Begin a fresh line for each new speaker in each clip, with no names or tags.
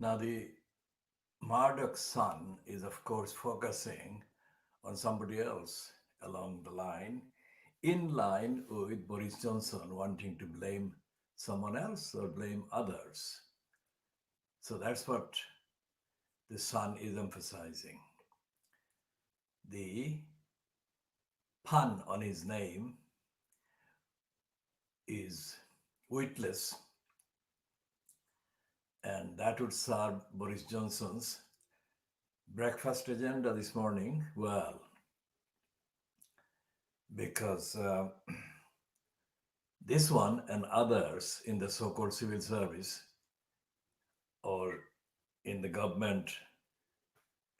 Now, the Murdoch's son is, of course, focusing on somebody else along the line, in line with Boris Johnson wanting to blame someone else or blame others. So that's what the son is emphasizing. The pun on his name is witless, and that would serve Boris Johnson's breakfast agenda this morning well, because this one and others in the so called civil service or in the government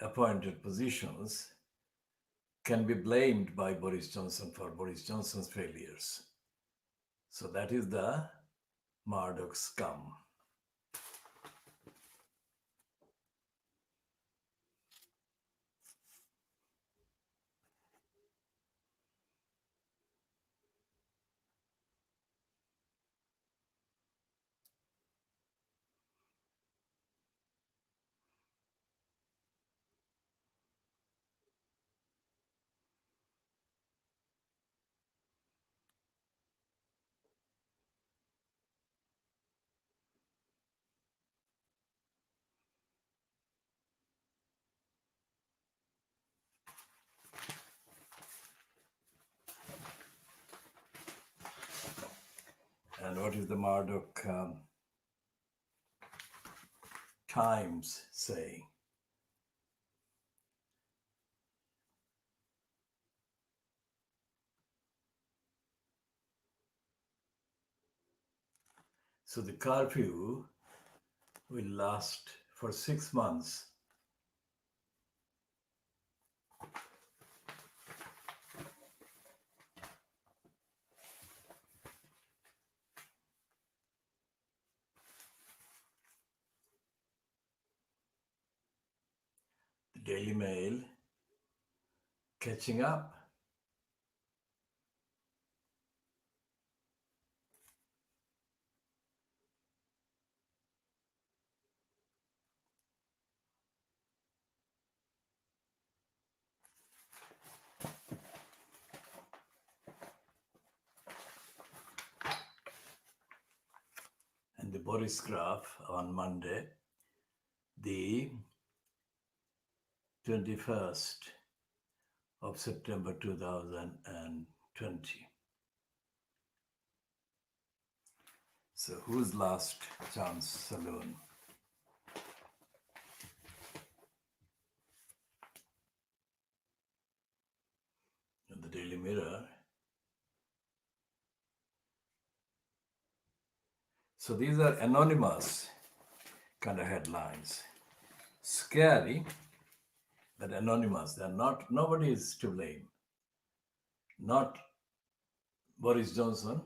appointed positions can be blamed by Boris Johnson for Boris Johnson's failures. So that is the Murdoch scum. And what is the Murdoch Times saying? So the curfew will last for 6 months. The Daily Mail catching up. And the Boris graph on Monday, the 21st of September 2020. So whose last chance saloon? In the Daily Mirror. So these are anonymous kind of headlines. Scary, but anonymous. They're not, nobody is to blame. Not Boris Johnson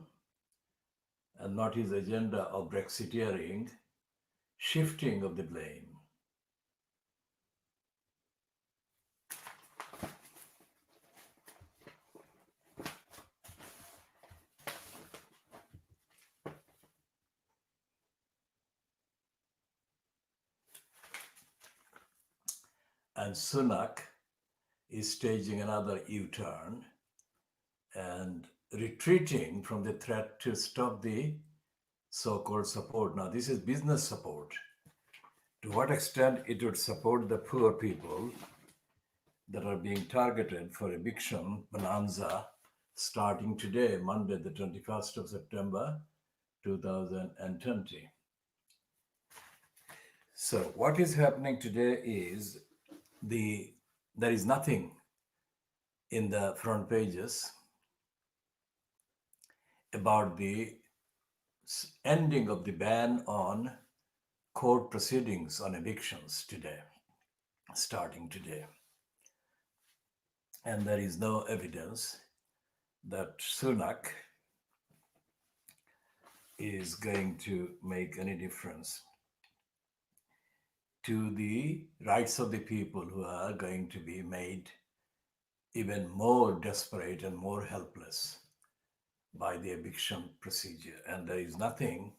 and not his agenda of Brexiteering, shifting of the blame. And Sunak is staging another U-turn and retreating from the threat to stop the so-called support. Now, this is business support. To what extent it would support the poor people that are being targeted for eviction bonanza starting today, Monday, the 21st of September, 2020. So what is happening today is there is nothing in the front pages about the ending of the ban on court proceedings on evictions today, starting today. And there is no evidence that Sunak is going to make any difference to the rights of the people who are going to be made even more desperate and more helpless by the eviction procedure. And there is nothing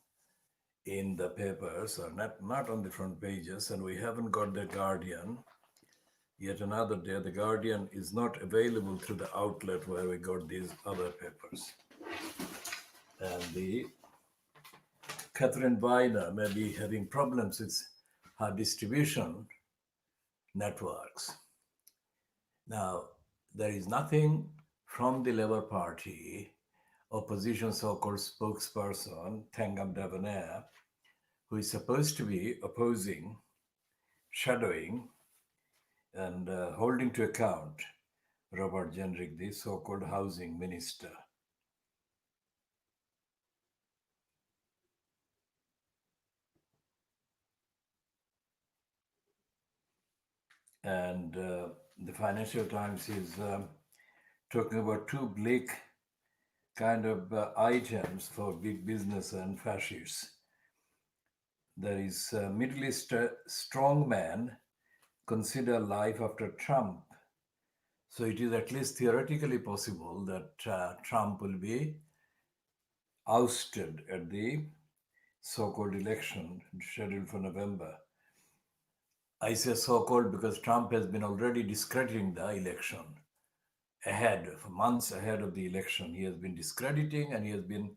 in the papers, or not on the front pages, and we haven't got the Guardian. Yet another day, the Guardian is not available through the outlet where we got these other papers. And the Catherine Weiner may be having problems with her distribution networks. Now, there is nothing from the Labour Party opposition so-called spokesperson, Thangam Debonair, who is supposed to be opposing, shadowing, and holding to account Robert Jenrick, the so-called housing minister. And the Financial Times is talking about two bleak kind of items for big business and fascists. There is Middle East strongman consider life after Trump. So it is at least theoretically possible that Trump will be ousted at the so-called election scheduled for November. I say so-called because Trump has been already discrediting the election months ahead of the election. He has been discrediting and he has been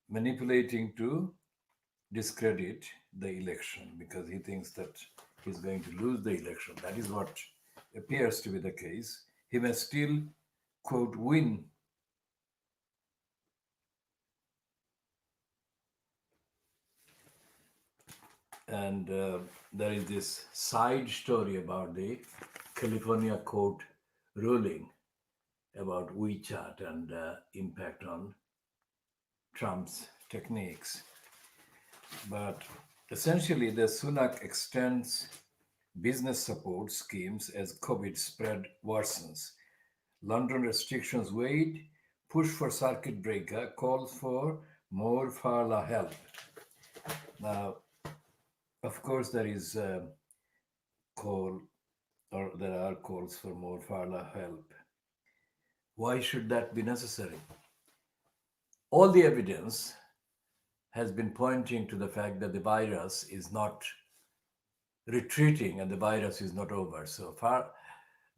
manipulating to discredit the election because he thinks that he's going to lose the election. That is what appears to be the case. He may still, quote, win. And there is this side story about the California court ruling about WeChat and impact on Trump's techniques. But essentially, the Sunak extends business support schemes as COVID spread worsens. London restrictions weighed, push for circuit breaker, calls for more furlough help. Now, of course, there is a call, or there are calls for more furlough help. Why should that be necessary? All the evidence has been pointing to the fact that the virus is not retreating and the virus is not over. So far,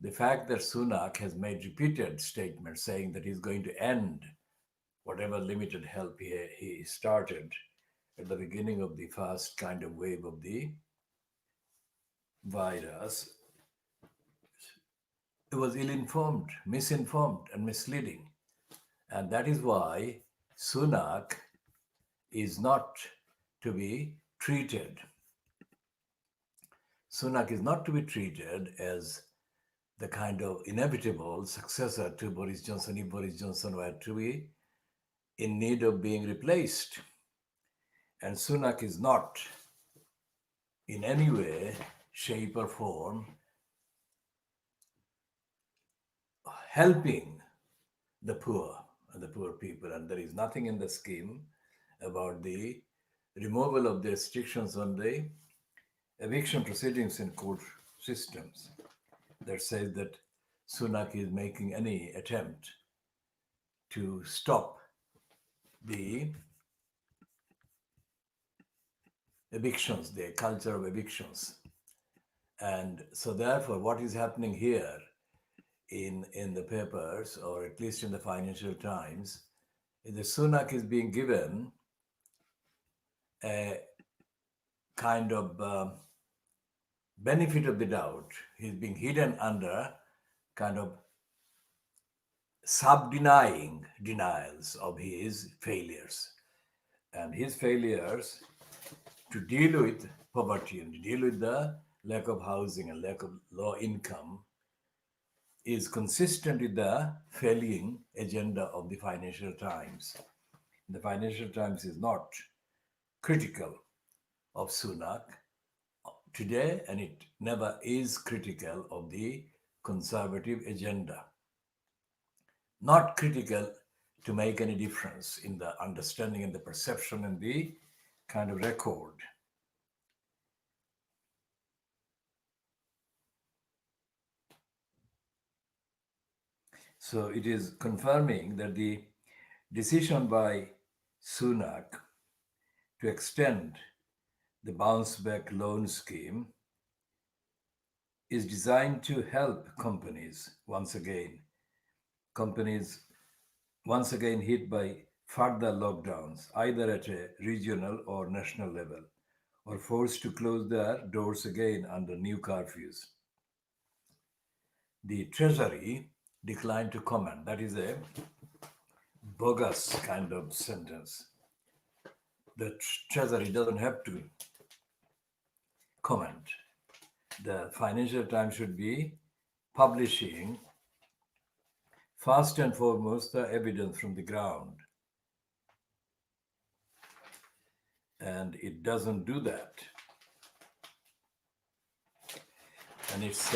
the fact that Sunak has made repeated statements saying that he's going to end whatever limited help he started at the beginning of the first kind of wave of the virus, it was ill-informed, misinformed, and misleading. And that is why Sunak is not to be treated. Sunak is not to be treated as the kind of inevitable successor to Boris Johnson if Boris Johnson were to be in need of being replaced. And Sunak is not in any way, shape, or form helping the poor and the poor people. And there is nothing in the scheme about the removal of the restrictions on the eviction proceedings in court systems that says that Sunak is making any attempt to stop the evictions, the culture of evictions. And so therefore, what is happening here in the papers, or at least in the Financial Times, is that Sunak is being given a kind of benefit of the doubt. He's being hidden under kind of sub-denying denials of his failures. And his failures to deal with poverty and to deal with the lack of housing and lack of low income is consistent with the failing agenda of the Financial Times. The Financial Times is not critical of Sunak today, and it never is critical of the conservative agenda. Not critical to make any difference in the understanding and the perception and the kind of record. So it is confirming that the decision by Sunak to extend the bounce back loan scheme is designed to help companies once again hit by further lockdowns, either at a regional or national level, or forced to close their doors again under new curfews. The Treasury declined to comment. That is a bogus kind of sentence. The Treasury doesn't have to comment. The Financial Times should be publishing first and foremost the evidence from the ground. And it doesn't do that. And it's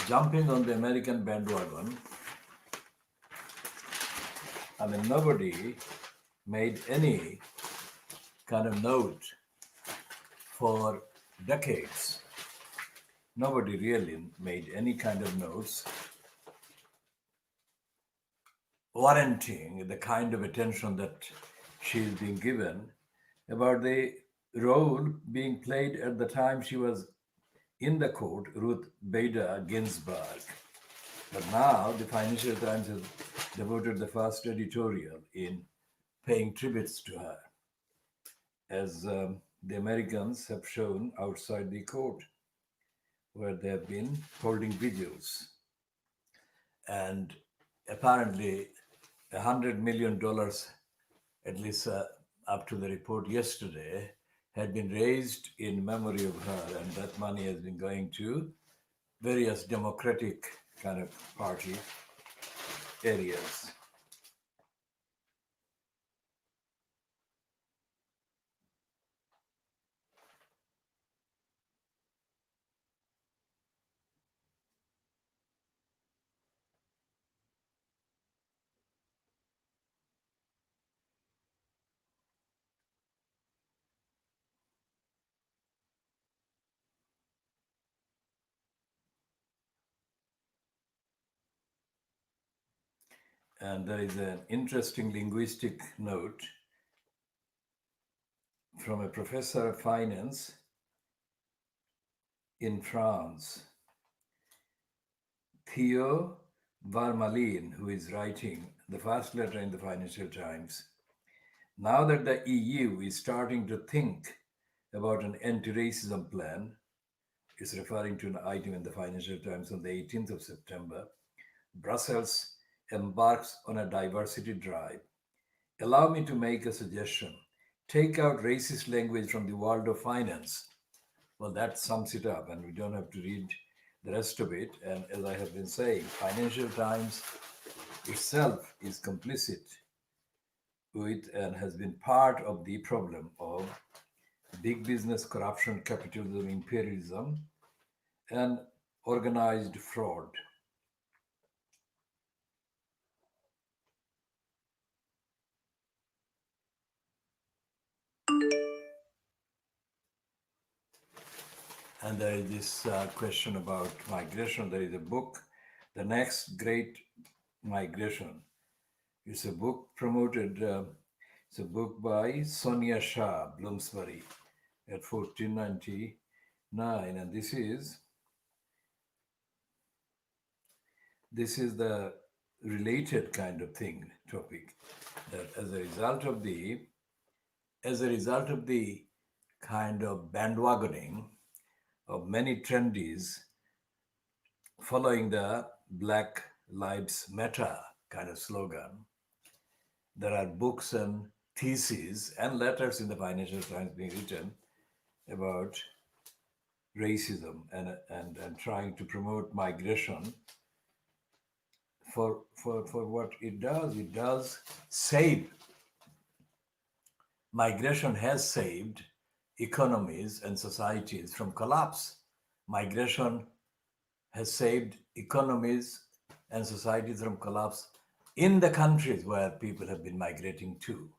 jumping on the American bandwagon. I mean, nobody made any kind of note for decades. Nobody really made any kind of notes warranting the kind of attention that she's being given about the role being played at the time she was in the court, Ruth Bader Ginsburg. But now the Financial Times has devoted the first editorial in paying tributes to her, as the Americans have shown outside the court, where they have been holding videos. And apparently, $100 million, at least up to the report yesterday, had been raised in memory of her, and that money has been going to various Democratic kind of party areas. And there is an interesting linguistic note from a professor of finance in France, Theo Varmalin, who is writing the first letter in the Financial Times. Now that the EU is starting to think about an anti-racism plan, is referring to an item in the Financial Times on the 18th of September, Brussels embarks on a diversity drive. Allow me to make a suggestion. Take out racist language from the world of finance. Well, that sums it up, and we don't have to read the rest of it. And as I have been saying, Financial Times itself is complicit with and has been part of the problem of big business corruption, capitalism, imperialism, and organized fraud. And there is this question about migration. There is a book, The Next Great Migration. It's a book promoted, it's a book by Sonia Shah, Bloomsbury, at 1499. And this is the related kind of thing, topic, that as a result of the kind of bandwagoning of many trendies following the Black Lives Matter kind of slogan, there are books and theses and letters in the Financial Times being written about racism and trying to promote migration for what it does. It does save. Migration has saved economies and societies from collapse. Migration has saved economies and societies from collapse in the countries where people have been migrating to.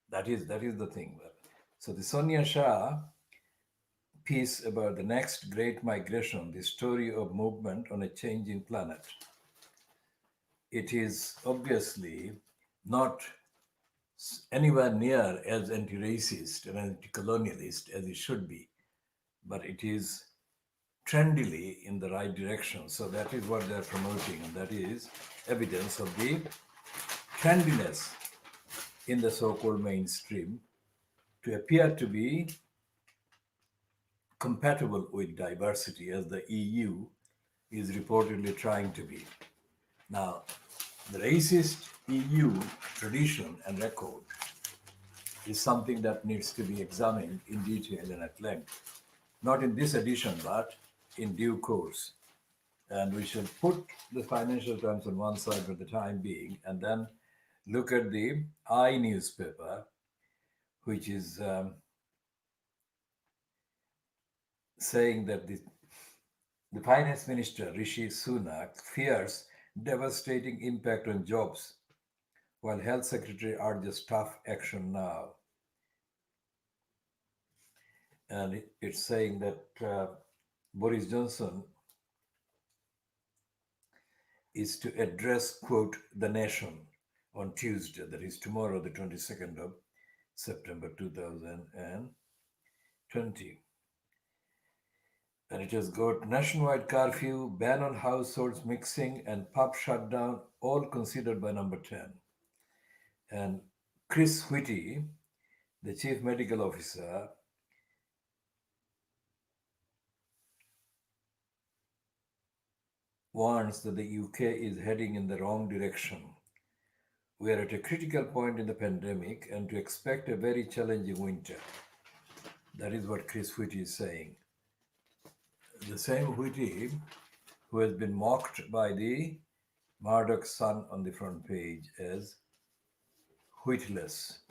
That is the thing. So the Sonia Shah piece about the next great migration, the story of movement on a changing planet. It is obviously not anywhere near as anti-racist and anti-colonialist as it should be, but it is trendily in the right direction. So that is what they're promoting, and that is evidence of the trendiness in the so-called mainstream to appear to be compatible with diversity, as the EU is reportedly trying to be. Now, the racist EU tradition and record is something that needs to be examined in detail and at length. Not in this edition, but in due course. And we shall put the Financial Times on one side for the time being and then look at the I newspaper, which is saying that the Finance Minister, Rishi Sunak, fears devastating impact on jobs, while Health Secretary urges tough action now. And it's saying that Boris Johnson is to address, quote, the nation on Tuesday, that is tomorrow, the 22nd of September 2020. And it has got nationwide curfew, ban on households mixing, and pub shutdown, all considered by number 10. And Chris Whitty, the chief medical officer, warns that the UK is heading in the wrong direction. We are at a critical point in the pandemic and to expect a very challenging winter. That is what Chris Whitty is saying. The same Whitty who has been mocked by the Murdoch Sun on the front page as Whitless.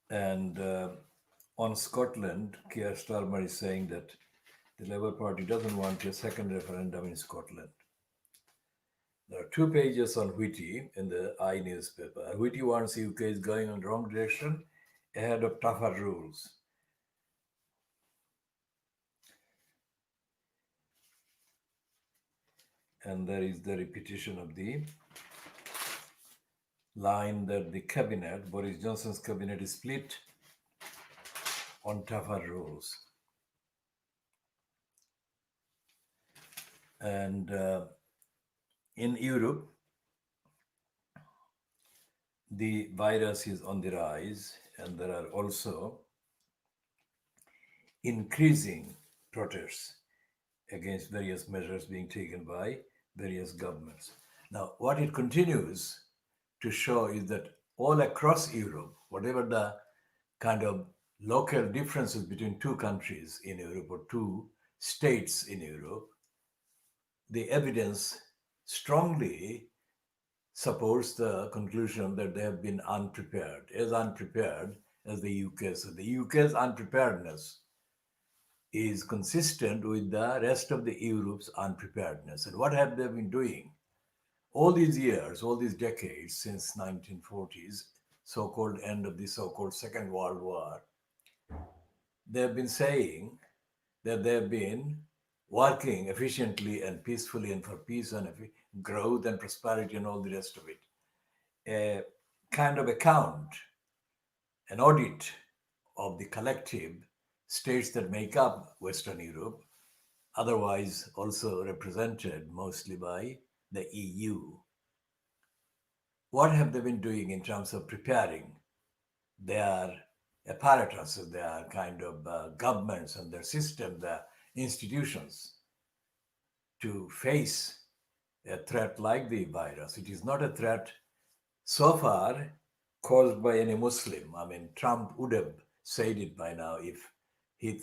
And on Scotland, Keir Starmer is saying that the Labour Party doesn't want a second referendum in Scotland. There are 2 pages on Whitty in the I newspaper. Whitty warns the UK is going in the wrong direction ahead of tougher rules. And there is the repetition of the line that the cabinet, Boris Johnson's cabinet, is split on tougher rules. And in Europe, the virus is on the rise, and there are also increasing protests against various measures being taken by various governments. Now, what it continues to show is that all across Europe, whatever the kind of local differences between 2 countries in Europe or 2 states in Europe, the evidence strongly supports the conclusion that they have been unprepared as the UK. So the UK's unpreparedness is consistent with the rest of the Europe's unpreparedness. And what have they been doing? All these years, all these decades since 1940s, so-called end of the so-called Second World War, they have been saying that they have been working efficiently and peacefully and for peace and growth and prosperity and all the rest of it. A kind of account, an audit of the collective states that make up Western Europe, otherwise also represented mostly by the EU. What have they been doing in terms of preparing their apparatuses, their kind of governments and their system, their institutions to face a threat like the virus? It is not a threat so far caused by any Muslim. I mean, Trump would have said it by now if he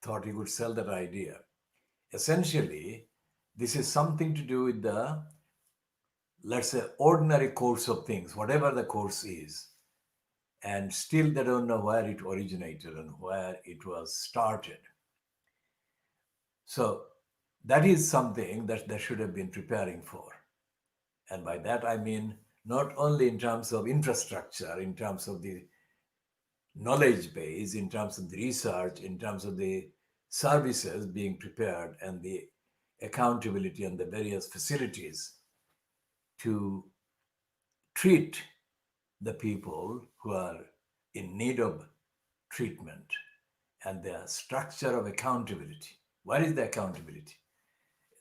thought he could sell that idea. Essentially, this is something to do with the, let's say, ordinary course of things, whatever the course is. And still they don't know where it originated and where it was started. So that is something that they should have been preparing for. And by that I mean not only in terms of infrastructure, in terms of the knowledge base, in terms of the research, in terms of the services being prepared and the accountability and the various facilities to treat the people who are in need of treatment and the structure of accountability. What is the accountability?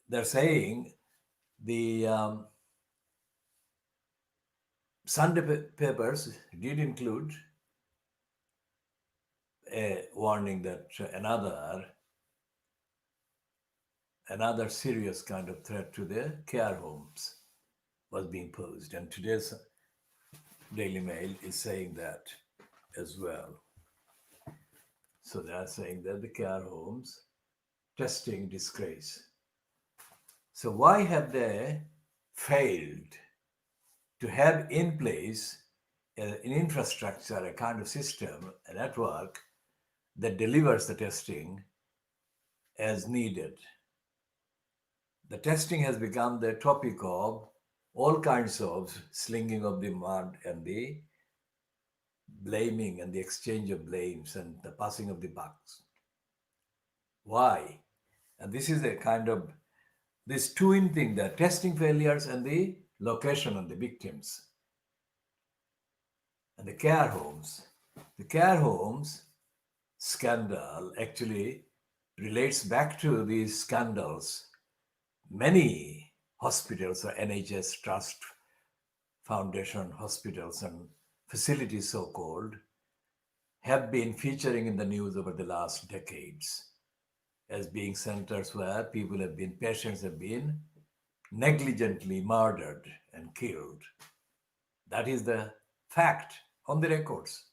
They're saying the Sunday papers did include a warning that another serious kind of threat to the care homes was being posed. And today's Daily Mail is saying that as well. So they are saying that the care homes testing disgrace. So why have they failed to have in place an infrastructure, a kind of system, a network that delivers the testing as needed? The testing has become the topic of all kinds of slinging of the mud and the blaming and the exchange of blames and the passing of the bucks. Why? And this is a kind of this twin thing, the testing failures and the location on the victims. And the care homes. The care homes scandal actually relates back to these scandals. Many hospitals or NHS Trust Foundation hospitals and facilities, so called, have been featuring in the news over the last decades as being centers where patients have been negligently murdered and killed. That is the fact on the records.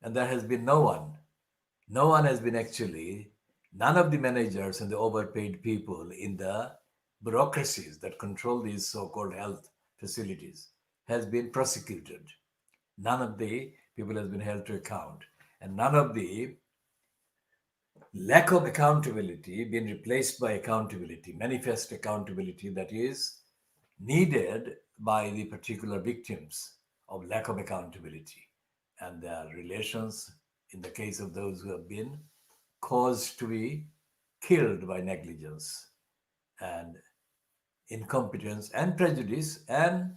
And there has been no one has been actually, none of the managers and the overpaid people in the bureaucracies that control these so-called health facilities has been prosecuted. None of the people has been held to account. And none of the lack of accountability been replaced by accountability, manifest accountability that is needed by the particular victims of lack of accountability and their relations in the case of those who have been caused to be killed by negligence and incompetence and prejudice and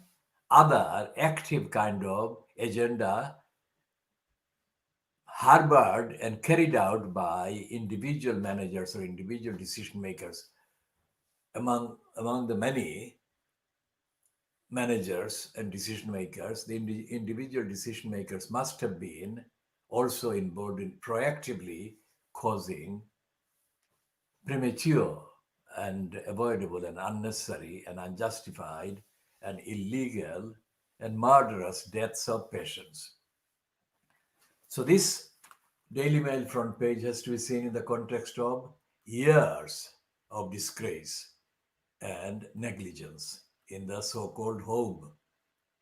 other active kind of agenda harbored and carried out by individual managers or individual decision makers. Among the many managers and decision makers, the individual decision makers must have been also involved in proactively causing premature and avoidable and unnecessary and unjustified and illegal and murderous deaths of patients. So this Daily Mail front page has to be seen in the context of years of disgrace and negligence in the so-called home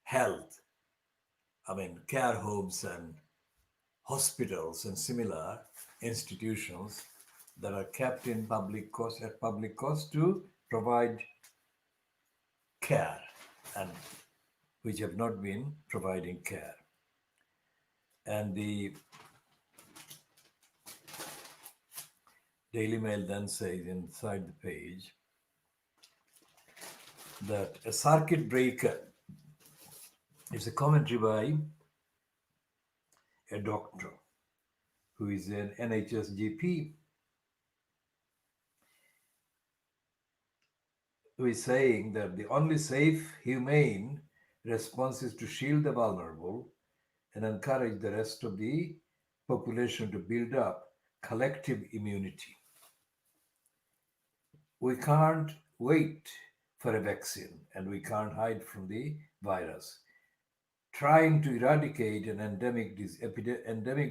health, care homes and hospitals and similar institutions that are kept in public cost to provide care and which have not been providing care. And the Daily Mail then says inside the page that a circuit breaker is a commentary by a doctor who is an NHS GP, who is saying that the only safe, humane response is to shield the vulnerable and encourage the rest of the population to build up collective immunity. We can't wait for a vaccine and we can't hide from the virus. Trying to eradicate an endemic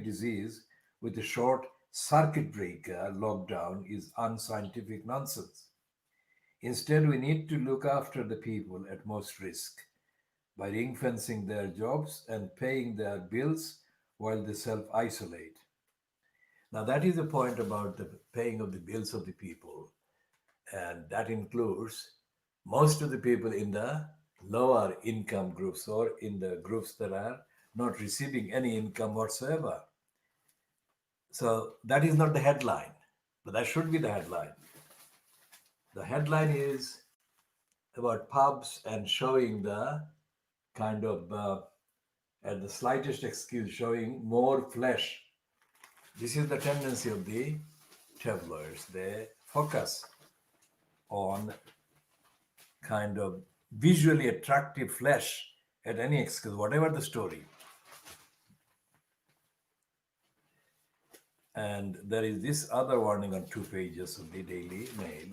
disease with a short circuit breaker lockdown is unscientific nonsense. Instead, we need to look after the people at most risk by ring-fencing their jobs and paying their bills while they self-isolate. Now, that is the point about the paying of the bills of the people. And that includes most of the people in the lower income groups or in the groups that are not receiving any income whatsoever. So that is not the headline, but that should be the headline. The headline is about pubs and showing the kind of at the slightest excuse showing more flesh. This is the tendency of the tabloids. They focus on kind of visually attractive flesh at any excuse, whatever the story. And there is this other warning on 2 pages of the Daily Mail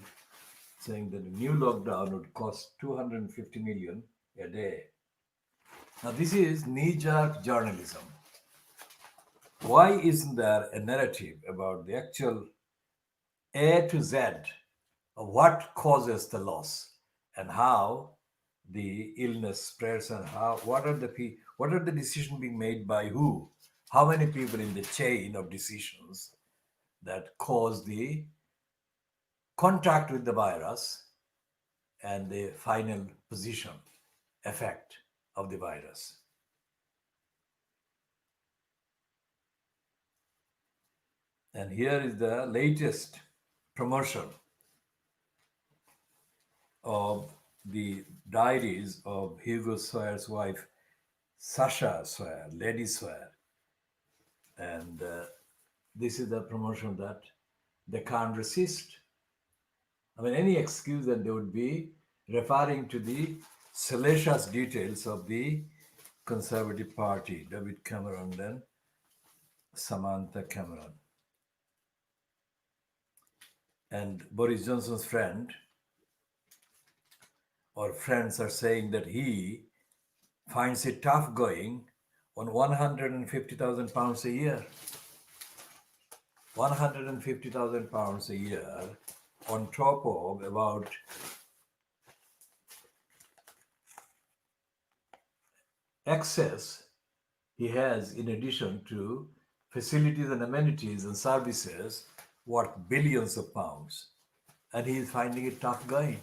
saying that the new lockdown would cost 250 million a day. Now, this is knee-jerk journalism. Why isn't there a narrative about the actual A to Z of what causes the loss and how the illness spreads and what are the decisions being made by who? How many people in the chain of decisions that cause the contact with the virus and the final position effect of the virus. And here is the latest promotion of the diaries of Hugo Sawyer's wife, Sasha Sawyer, Lady Sawyer. And this is the promotion that they can't resist. I mean, any excuse that they would be referring to the salacious details of the Conservative Party, David Cameron, then Samantha Cameron. And Boris Johnson's friend or friends are saying that he finds it tough going on £150,000 a year. £150,000 a year on top of about excess he has in addition to facilities and amenities and services worth billions of pounds. And he is finding it tough going.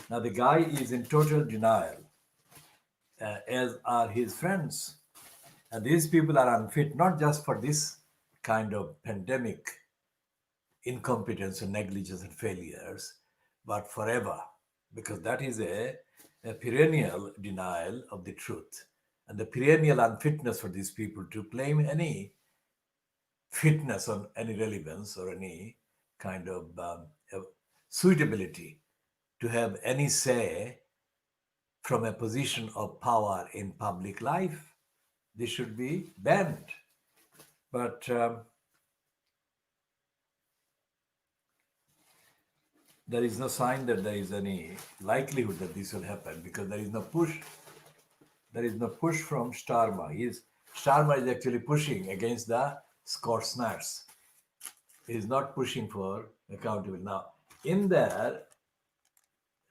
Now the guy is in total denial, as are his friends. And these people are unfit not just for this kind of pandemic incompetence and negligence and failures, but forever, because that is a perennial denial of the truth and the perennial unfitness for these people to claim any fitness or any relevance or any kind of suitability to have any say from a position of power in public life. This should be banned. But there is no sign that there is any likelihood that this will happen because there is no push. There is no push from Starmer. Starmer is actually pushing against the Scotsners. He is not pushing for accountability. Now, in there,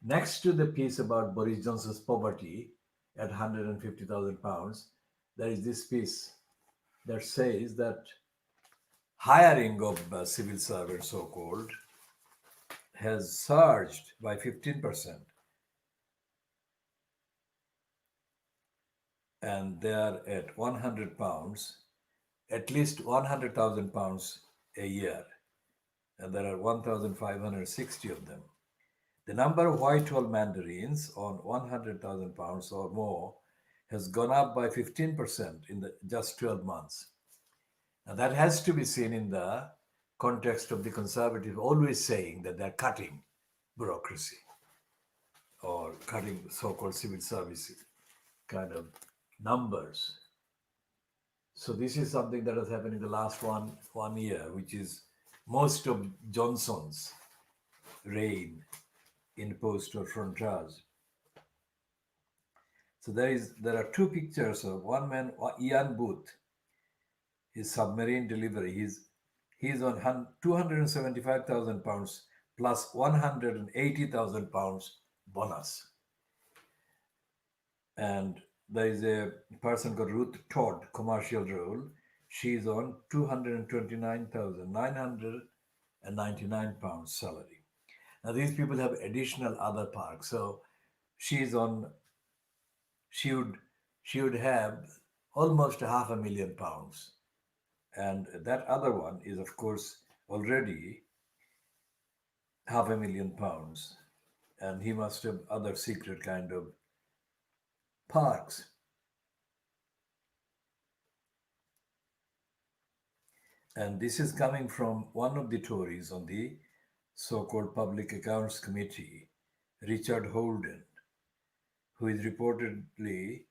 next to the piece about Boris Johnson's poverty at £150,000, there is this piece that says that hiring of civil servants, so-called, has surged by 15%. And they are at £100, at least £100,000 a year. And there are 1,560 of them. The number of Whitehall mandarins on £100,000 or more has gone up by 15% in just 12 months. Now that has to be seen in the context of the Conservative always saying that they're cutting bureaucracy or cutting so-called civil services kind of numbers. So this is something that has happened in the last one year, which is most of Johnson's reign in post or frontage. So there are two pictures of one man, Ian Booth, his submarine delivery. He's on £275,000 plus £180,000 bonus. And there is a person called Ruth Todd, commercial role. She's on £229,999 salary. Now these people have additional other perks. So she would have almost £500,000. And that other one is, of course, already £500,000. And he must have other secret kind of parks. And this is coming from one of the Tories on the so-called Public Accounts Committee, Richard Holden, who is reportedly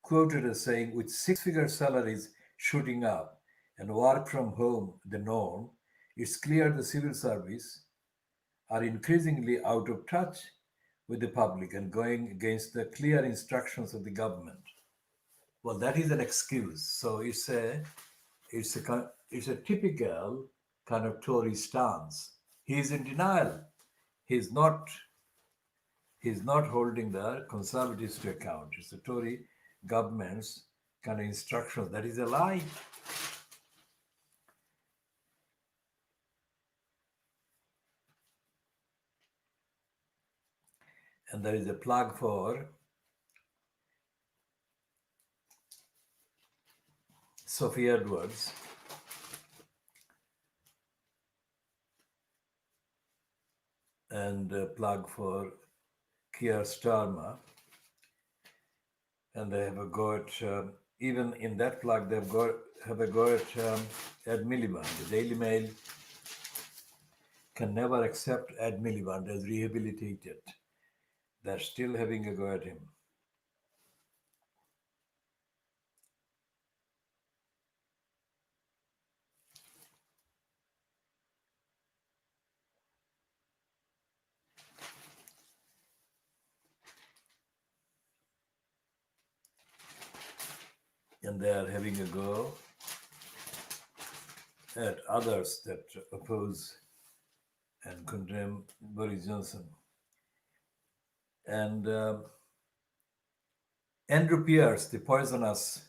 quoted as saying, with six-figure salaries shooting up and work from home the norm, it's clear the civil service are increasingly out of touch with the public and going against the clear instructions of the government. Well, that is an excuse. So it's a typical kind of Tory stance. He is in denial. He's not he's not holding the conservatives to account. It's the Tory government's kind of instructions. That is a lie. And there is a plug for Sophie Edwards. And a plug for Keir Starmer. And they have a go at, even in that plug, have a go at Ed Miliband. The Daily Mail can never accept Ed Miliband as rehabilitated. They're still having a go at him. And they are having a go at others that oppose and condemn Boris Johnson. And Andrew Pierce, the poisonous,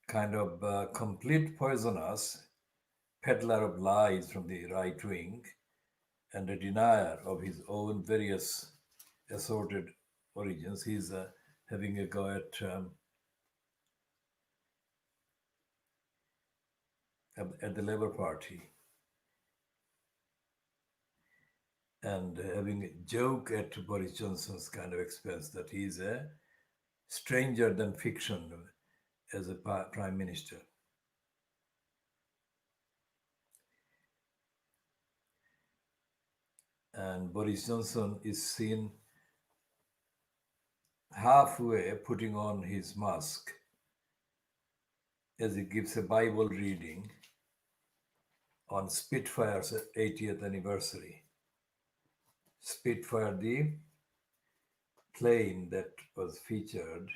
kind of complete poisonous peddler of lies from the right wing and a denier of his own various assorted origins, he's having a go at the Labour Party and having a joke at Boris Johnson's kind of expense that he's a stranger than fiction as a prime minister. And Boris Johnson is seen halfway putting on his mask as he gives a Bible reading on Spitfire's 80th anniversary. Spitfire, the plane that was featured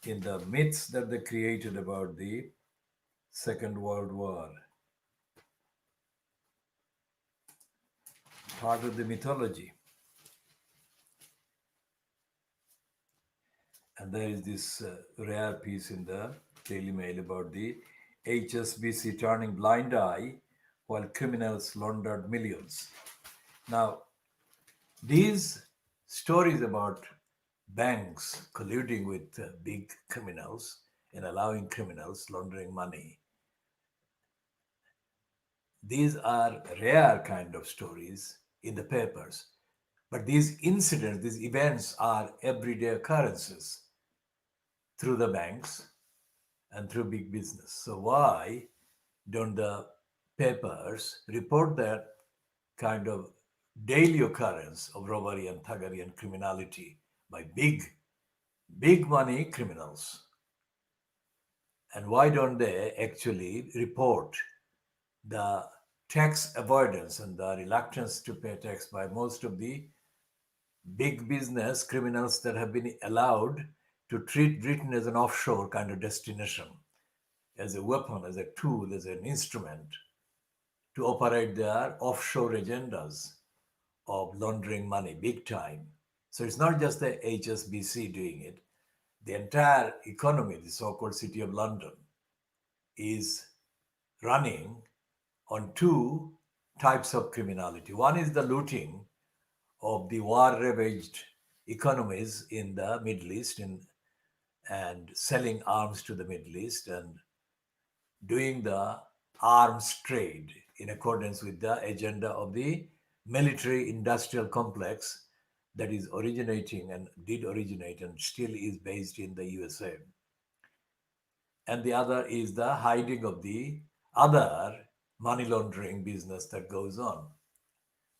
in the myths that they created about the Second World War. Part of the mythology. And there is this rare piece in the Daily Mail about the HSBC turning blind eye while criminals laundered millions. Now, these stories about banks colluding with big criminals and allowing criminals laundering money, these are rare kind of stories in the papers. But these incidents, these events are everyday occurrences through the banks and through big business. So why don't the papers report that kind of daily occurrence of robbery and thuggery and criminality by big money criminals? And why don't they actually report the tax avoidance and the reluctance to pay tax by most of the big business criminals that have been allowed to treat Britain as an offshore kind of destination, as a weapon, as a tool, as an instrument to operate their offshore agendas of laundering money big time. So it's not just the HSBC doing it. The entire economy, the so-called City of London, is running on two types of criminality. One is the looting of the war-ravaged economies in the Middle East and selling arms to the Middle East and doing the arms trade in accordance with the agenda of the military industrial complex that is originating and did originate and still is based in the USA. And the other is the hiding of the other money laundering business that goes on.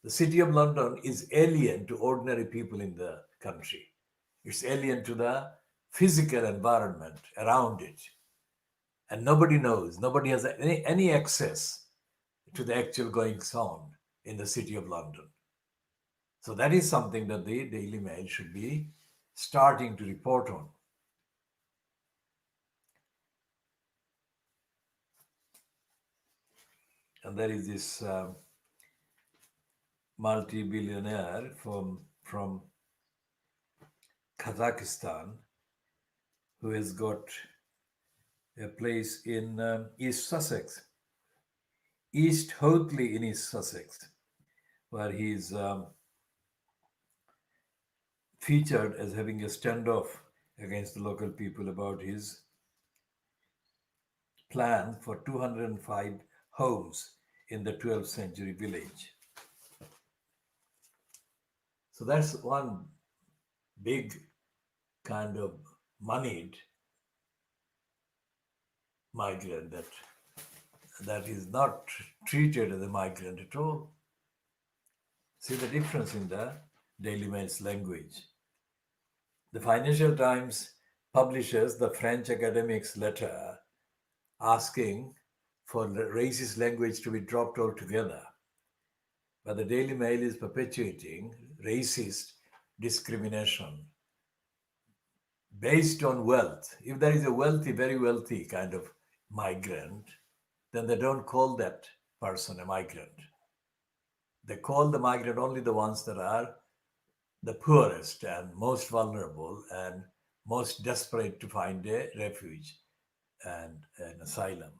The City of London is alien to ordinary people in the country. It's alien to the physical environment around it. And nobody knows, nobody has any access to the actual goings on in the City of London. So that is something that the Daily Mail should be starting to report on. And there is this multi-billionaire from Kazakhstan who has got a place in East Sussex, East Hoathly in East Sussex, where he's featured as having a standoff against the local people about his plan for 205 homes in the 12th century village. So that's one big kind of moneyed migrant that is not treated as a migrant at all. See the difference in the Daily Mail's language. The Financial Times publishes the French academic's letter asking for racist language to be dropped altogether. But the Daily Mail is perpetuating racist discrimination based on wealth. If there is a wealthy, very wealthy kind of migrant, then they don't call that person a migrant. They call the migrant only the ones that are the poorest and most vulnerable and most desperate to find a refuge and an asylum.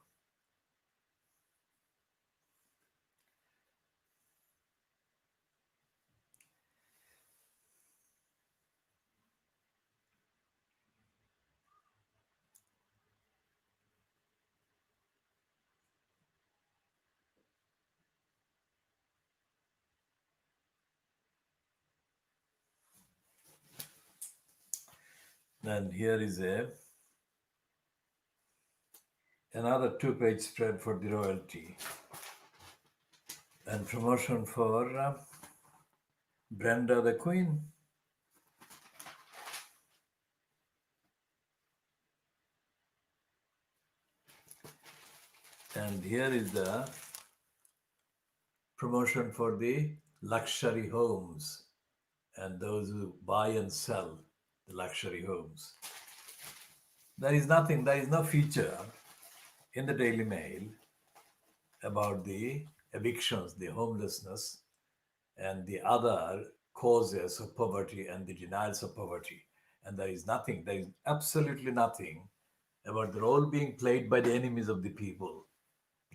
And here is another two-page spread for the royalty and promotion for Brenda the Queen. And here is the promotion for the luxury homes and those who buy and sell the luxury homes. There is no feature in the Daily Mail about the evictions, the homelessness, and the other causes of poverty and the denials of poverty. And there is absolutely nothing about the role being played by the enemies of the people.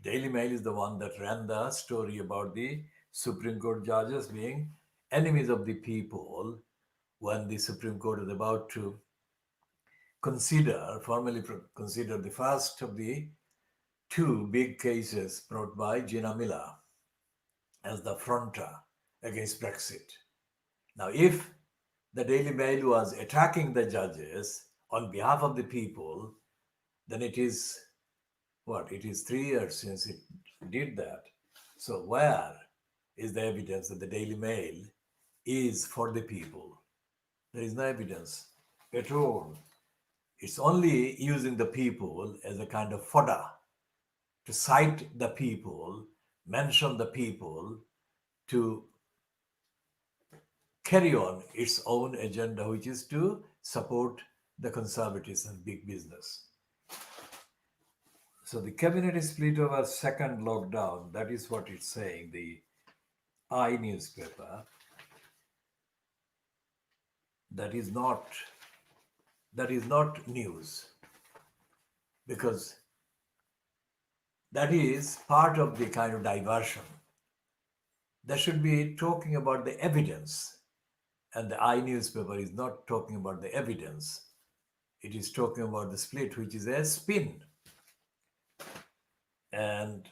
Daily Mail is the one that ran the story about the Supreme Court judges being enemies of the people when the Supreme Court is about to formally consider the first of the two big cases brought by Gina Miller as the fronter against Brexit. Now, if the Daily Mail was attacking the judges on behalf of the people, then it is 3 years since it did that. So where is the evidence that the Daily Mail is for the people? There is no evidence at all. It's only using the people as a kind of fodder to cite the people, mention the people, to carry on its own agenda, which is to support the conservatives and big business. So the cabinet is split over second lockdown. That is what it's saying, the I newspaper. That is not news, because that is part of the kind of diversion. They should be talking about the evidence, and the I newspaper is not talking about the evidence. It is talking about the split, which is a spin. And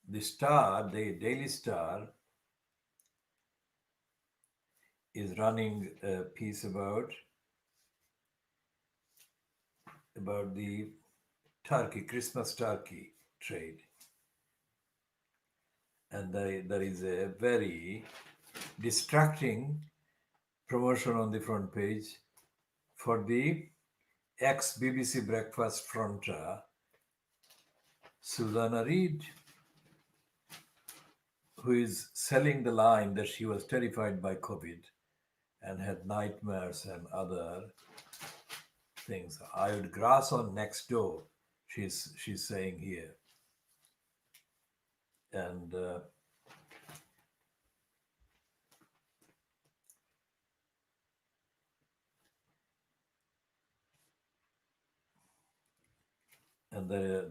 the Star, the Daily Star, is running a piece about the turkey, Christmas turkey trade. And there is a very distracting promotion on the front page for the ex-BBC breakfast fronter, Susanna Reid, who is selling the line that she was terrified by COVID and had nightmares and other things. I would grass on next door, she's saying here. And there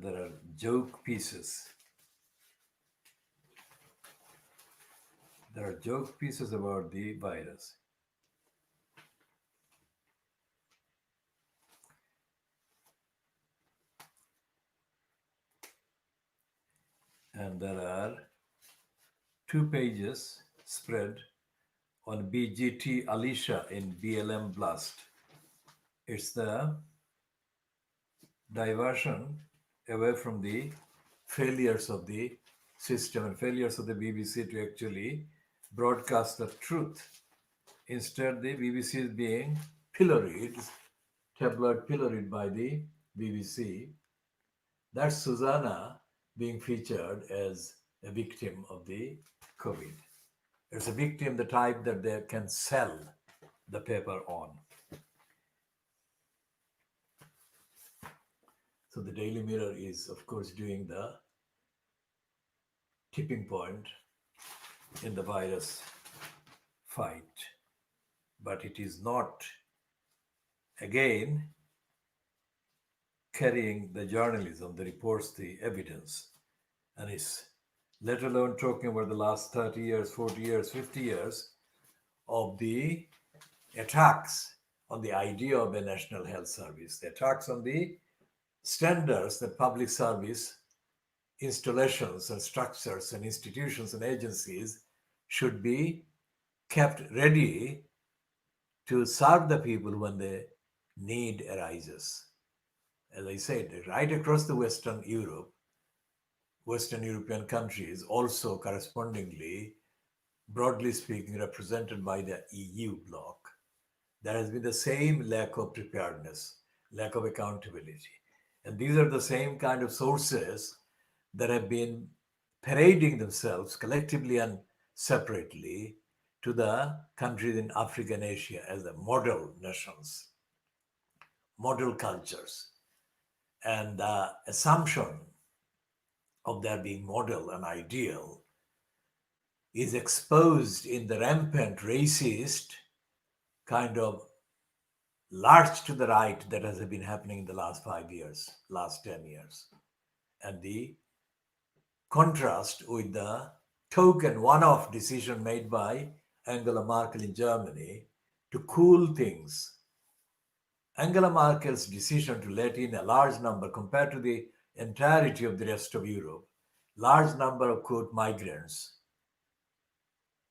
are joke pieces. There are joke pieces about the virus. And there are 2 pages spread on BGT Alicia in BLM Blast. It's the diversion away from the failures of the system and failures of the BBC to actually broadcast the truth. Instead, the BBC is being pilloried, tabloid pilloried by the BBC. That's Susanna being featured as a victim of the COVID. It's a victim, the type that they can sell the paper on. So the Daily Mirror is, of course, doing the tipping point in the virus fight. But it is not, again, carrying the journalism that reports the evidence and is, let alone talking about the last 30 years, 40 years, 50 years of the attacks on the idea of a national health service, the attacks on the standards that public service installations and structures and institutions and agencies should be kept ready to serve the people when the need arises. As I said, right across the Western European countries, also correspondingly, broadly speaking, represented by the EU bloc, there has been the same lack of preparedness, lack of accountability. And these are the same kind of sources that have been parading themselves collectively and separately to the countries in Africa and Asia as the model nations, model cultures. And the assumption of their being model and ideal is exposed in the rampant racist kind of lurch to the right that has been happening in the last 5 years, last 10 years. And the contrast with the token one-off decision made by Angela Merkel in Germany to cool things. Angela Merkel's decision to let in a large number, compared to the entirety of the rest of Europe, large number of, quote, migrants,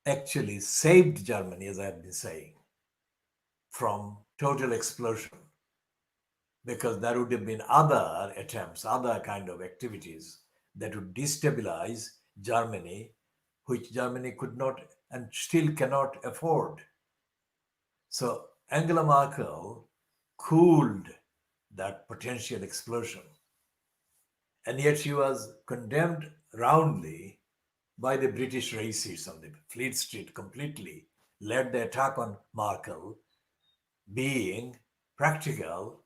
actually saved Germany, as I have been saying, from total explosion. Because there would have been other attempts, other kind of activities that would destabilize Germany, which Germany could not and still cannot afford. So Angela Merkel cooled that potential explosion. And yet she was condemned roundly by the British racists on the Fleet Street, completely led the attack on Merkel, being practical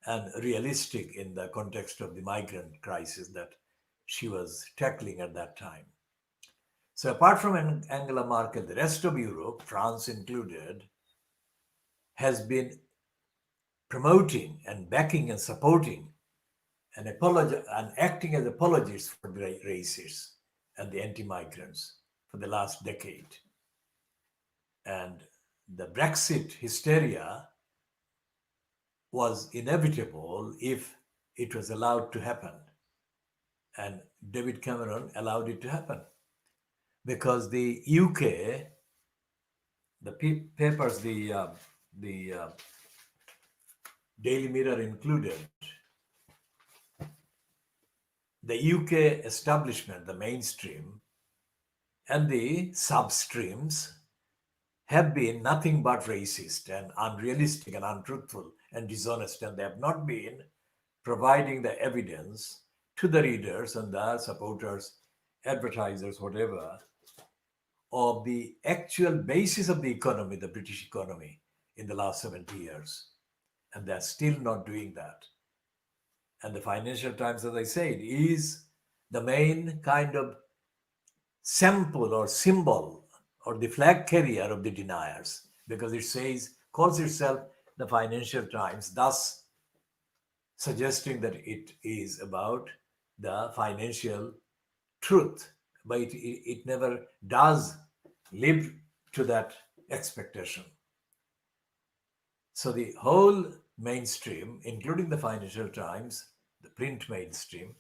and realistic in the context of the migrant crisis that she was tackling at that time. So apart from Angela Merkel, the rest of Europe, France included, has been promoting and backing and supporting and acting as apologists for the racists and the anti-migrants for the last decade. And the Brexit hysteria was inevitable if it was allowed to happen. And David Cameron allowed it to happen because the UK papers, the Daily Mirror included, the UK establishment, the mainstream, and the substreams have been nothing but racist and unrealistic and untruthful and dishonest, and they have not been providing the evidence to the readers and the supporters, advertisers, whatever, of the actual basis of the economy, the British economy, in the last 70 years. And they're still not doing that. And the Financial Times, as I said, is the main kind of sample or symbol or the flag carrier of the deniers, because it says, calls itself the Financial Times, thus suggesting that it is about the financial truth, but it never does live to that expectation. So the whole mainstream, including the Financial Times, the print mainstream,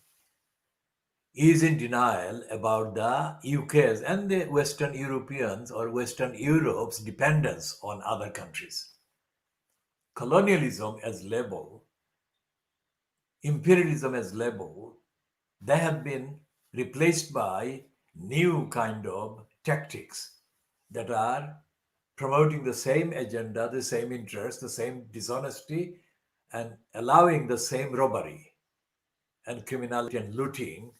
is in denial about the UK's and the Western Europeans or Western Europe's dependence on other countries. Colonialism as label, imperialism as label, they have been replaced by new kind of tactics that are promoting the same agenda, the same interest, the same dishonesty, and allowing the same robbery and criminality and looting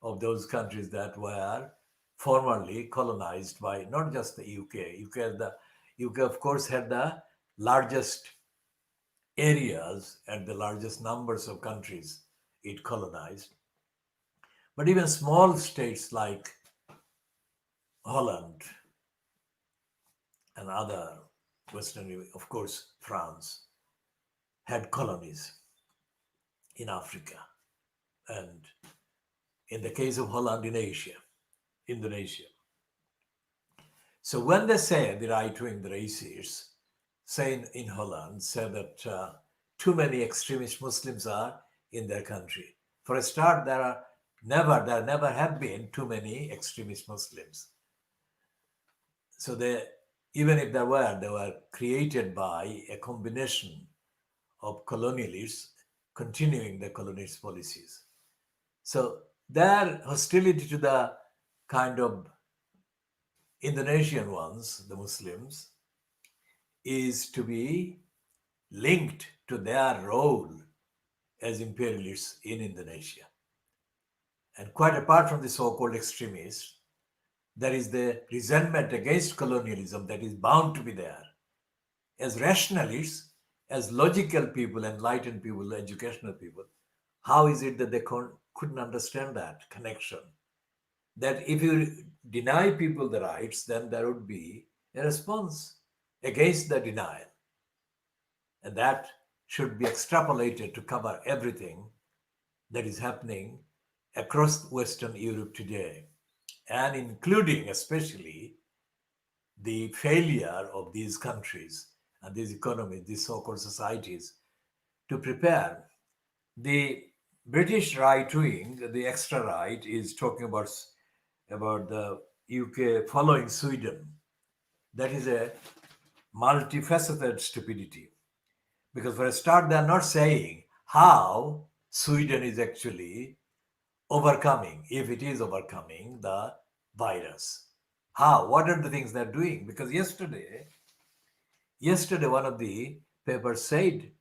of those countries that were formerly colonized by not just the UK. UK, of course, had the largest areas and the largest numbers of countries it colonized. But even small states like Holland and other Western, of course, France, had colonies in Africa. And in the case of Holland, in Asia, Indonesia. So when they say, the right-wing, the racists, say in Holland, say that too many extremist Muslims are in their country. For a start, there never have been too many extremist Muslims. So even if there were, they were created by a combination of colonialists continuing the colonialist policies. So their hostility to the kind of Indonesian ones, the Muslims, is to be linked to their role as imperialists in Indonesia. And quite apart from the so-called extremists, there is the resentment against colonialism that is bound to be there. As rationalists, as logical people, enlightened people, educational people, how is it that they couldn't understand that connection? That if you deny people the rights, then there would be a response against the denial. And that should be extrapolated to cover everything that is happening across Western Europe today, and including especially the failure of these countries and these economies, these so-called societies, to prepare. The British right wing, the extra right, is talking about the UK following Sweden. That is a multifaceted stupidity. Because for a start, they're not saying how Sweden is actually overcoming, if it is overcoming the virus. How? What are the things they're doing? Because yesterday one of the papers said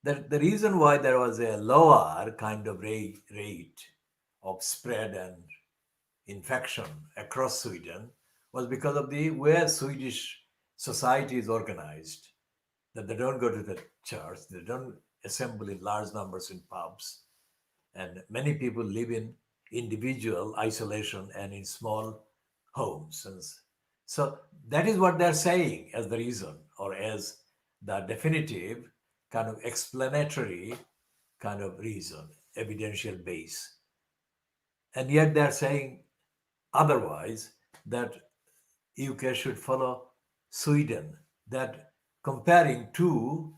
that the reason why there was a lower kind of rate of spread and infection across Sweden was because of the way Swedish society is organized. That they don't go to the church, they don't assemble in large numbers in pubs, and many people live in individual isolation and in small homes. And so that is what they're saying as the reason, or as the definitive kind of explanatory kind of reason, evidential base. And yet they're saying otherwise, that UK should follow Sweden, that comparing two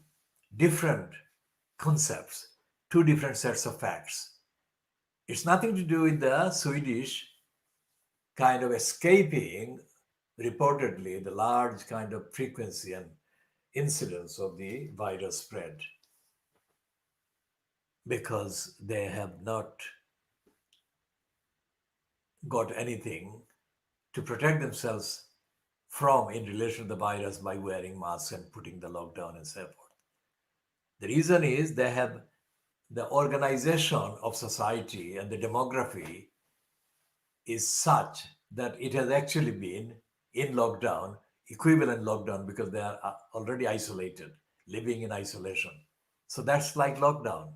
different concepts, two different sets of facts. It's nothing to do with the Swedish kind of escaping reportedly the large kind of frequency and incidence of the virus spread, because they have not got anything to protect themselves from in relation to the virus by wearing masks and putting the lockdown and so forth. The reason is they have the organization of society and the demography is such that it has actually been in lockdown, equivalent lockdown, because they are already isolated, living in isolation. So that's like lockdown.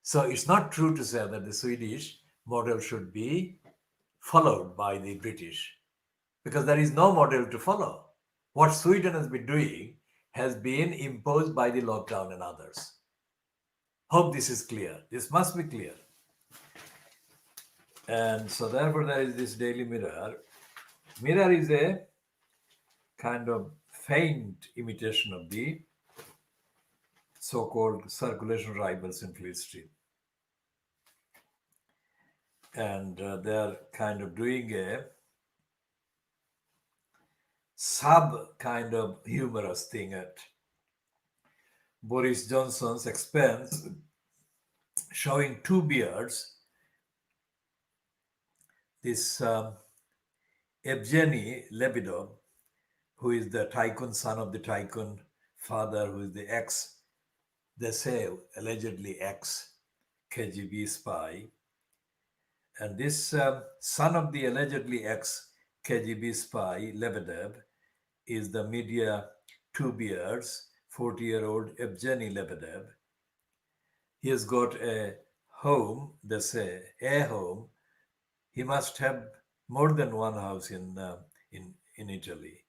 So it's not true to say that the Swedish model should be followed by the British, because there is no model to follow. What Sweden has been doing has been imposed by the lockdown and others. Hope this is clear. This must be clear. And so therefore there is this Daily Mirror. Mirror is a kind of faint imitation of the so-called circulation rivals in Fleet Street. And they're kind of doing a sub kind of humorous thing at Boris Johnson's expense, showing two beards. This Evgeny Lebedov, who is the tycoon son of the tycoon father, who is the ex, they say allegedly ex KGB spy. And this son of the allegedly ex KGB spy, Lebedev, is the media two beards, 40-year-old Evgeny Lebedev. He has got a home, they say, a home. He must have more than one house in Italy.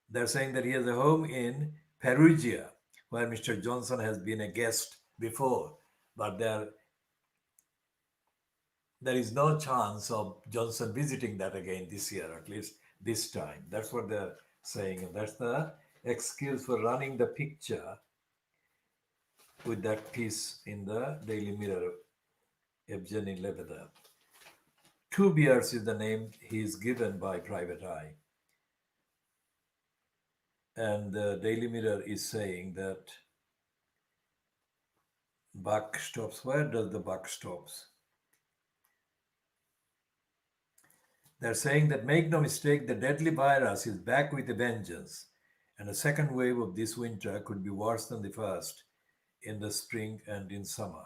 They're saying that he has a home in Perugia, where Mr. Johnson has been a guest before, but there is no chance of Johnson visiting that again this year, at least this time. That's what they're saying. And that's the excuse for running the picture with that piece in the Daily Mirror, Evgeny Lebedev. Two Beards is the name he is given by Private Eye. And the Daily Mirror is saying that buck stops. Where does the buck stops? They're saying that make no mistake, the deadly virus is back with a vengeance, and a second wave of this winter could be worse than the first in the spring and in summer.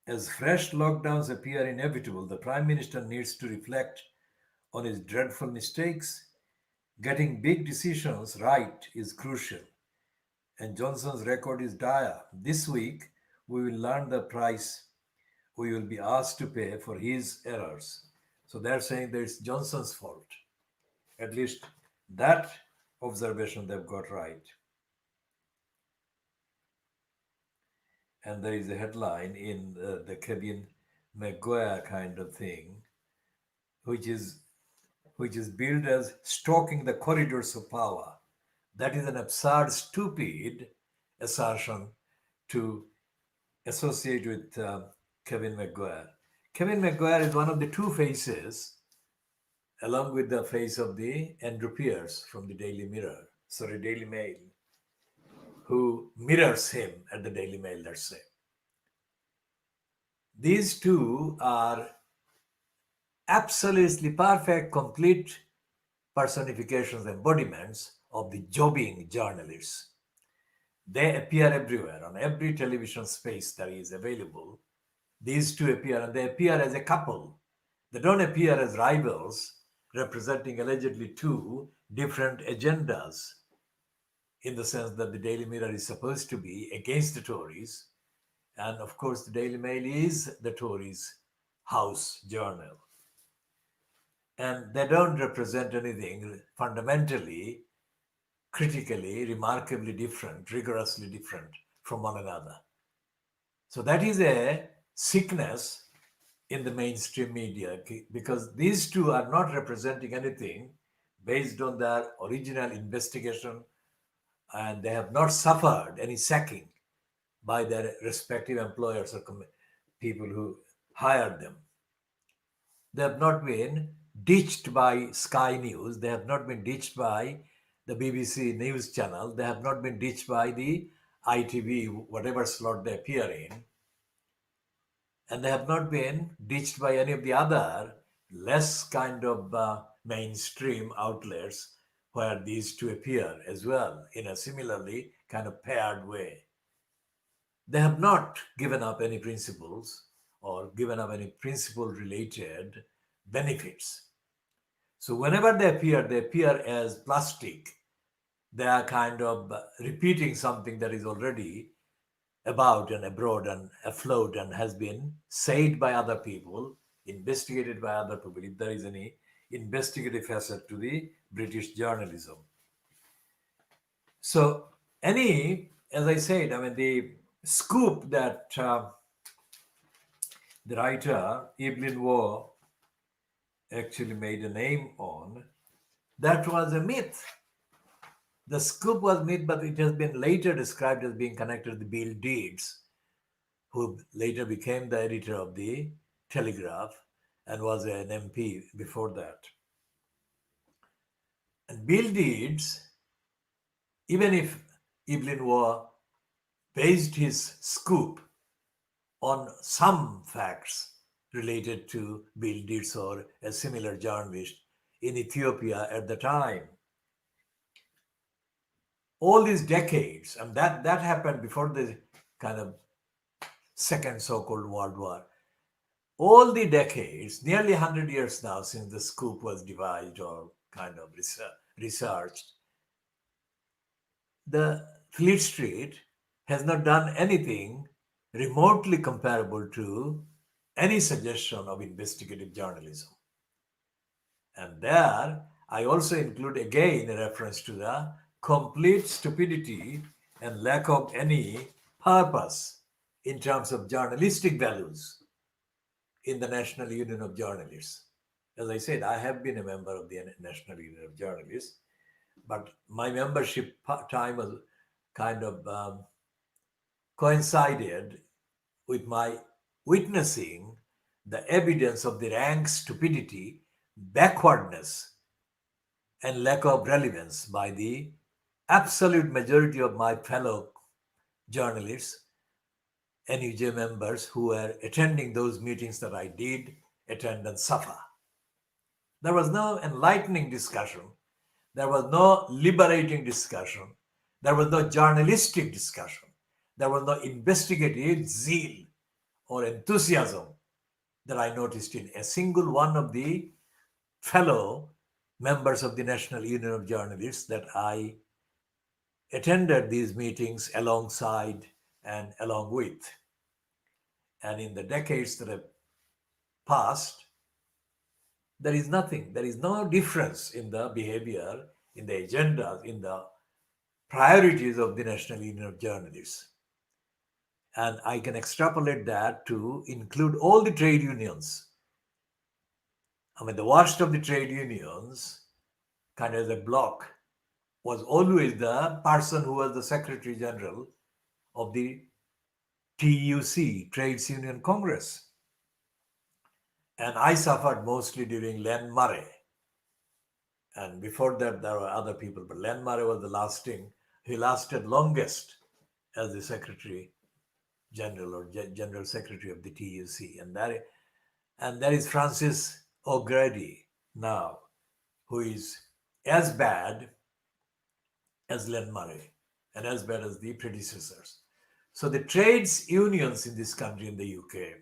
As fresh lockdowns appear inevitable, the Prime Minister needs to reflect on his dreadful mistakes. Getting big decisions right is crucial, and Johnson's record is dire. This week, we will learn the price we will be asked to pay for his errors. So they're saying that it's Johnson's fault. At least that observation they've got right. And there is a headline in the Kevin Maguire kind of thing, which is billed as stalking the corridors of power. That is an absurd, stupid assertion to associate with Kevin Maguire. Kevin Maguire is one of the two faces, along with the face of the Andrew Pierce from the Daily Mail, who mirrors him at the Daily Mail, let's say. These two are absolutely perfect, complete personifications, embodiments of the jobbing journalists. They appear everywhere, on every television space that is available. These two appear, and they appear as a couple. They don't appear as rivals representing allegedly two different agendas, in the sense that the Daily Mirror is supposed to be against the Tories. And of course, the Daily Mail is the Tories' house journal. And they don't represent anything fundamentally, critically, remarkably different, rigorously different from one another. So that is a sickness in the mainstream media, because these two are not representing anything based on their original investigation, and they have not suffered any sacking by their respective employers or people who hired them. They have not been ditched by Sky News. They have not been ditched by the BBC News Channel. They have not been ditched by the ITV, whatever slot they appear in. And they have not been ditched by any of the other less kind of mainstream outlets where these two appear as well in a similarly kind of paired way. They have not given up any principles or given up any principle related benefits. So whenever they appear as plastic. They are kind of repeating something that is already about and abroad and afloat and has been said by other people, investigated by other people, if there is any investigative facet to the British journalism. So, as I said, I mean, the scoop that the writer Evelyn Waugh actually made a name on, that was a myth. The scoop was myth, but it has been later described as being connected to Bill Deeds, who later became the editor of the Telegraph and was an MP before that. And Bill Deeds, even if Evelyn Waugh based his scoop on some facts related to Bill Deeds or a similar journalist in Ethiopia at the time, all these decades, and that happened before the kind of second so-called World War. All the decades, nearly 100 years now since the scoop was devised or kind of researched, the Fleet Street has not done anything remotely comparable to any suggestion of investigative journalism. And there, I also include again a reference to the complete stupidity and lack of any purpose in terms of journalistic values in the National Union of Journalists. As I said, I have been a member of the National Union of Journalists, but my membership time was kind of coincided with my witnessing the evidence of the rank stupidity, backwardness, and lack of relevance by the absolute majority of my fellow journalists, NUJ members who were attending those meetings that I did attend and suffer. There was no enlightening discussion. There was no liberating discussion. There was no journalistic discussion. There was no investigative zeal or enthusiasm that I noticed in a single one of the fellow members of the National Union of Journalists that I attended these meetings alongside and along with. And in the decades that have passed, there is nothing, there is no difference in the behavior, in the agendas, in the priorities of the National Union of Journalists. And I can extrapolate that to include all the trade unions. I mean, the worst of the trade unions, kind of as a bloc, was always the person who was the Secretary General of the TUC, Trades Union Congress. And I suffered mostly during Len Murray. And before that, there were other people, but Len Murray was the lasting, he lasted longest as the Secretary General or General Secretary of the TUC. And there is Francis O'Grady now, who is as bad as Len Murray and as bad as the predecessors. So the trades unions in this country, in the UK,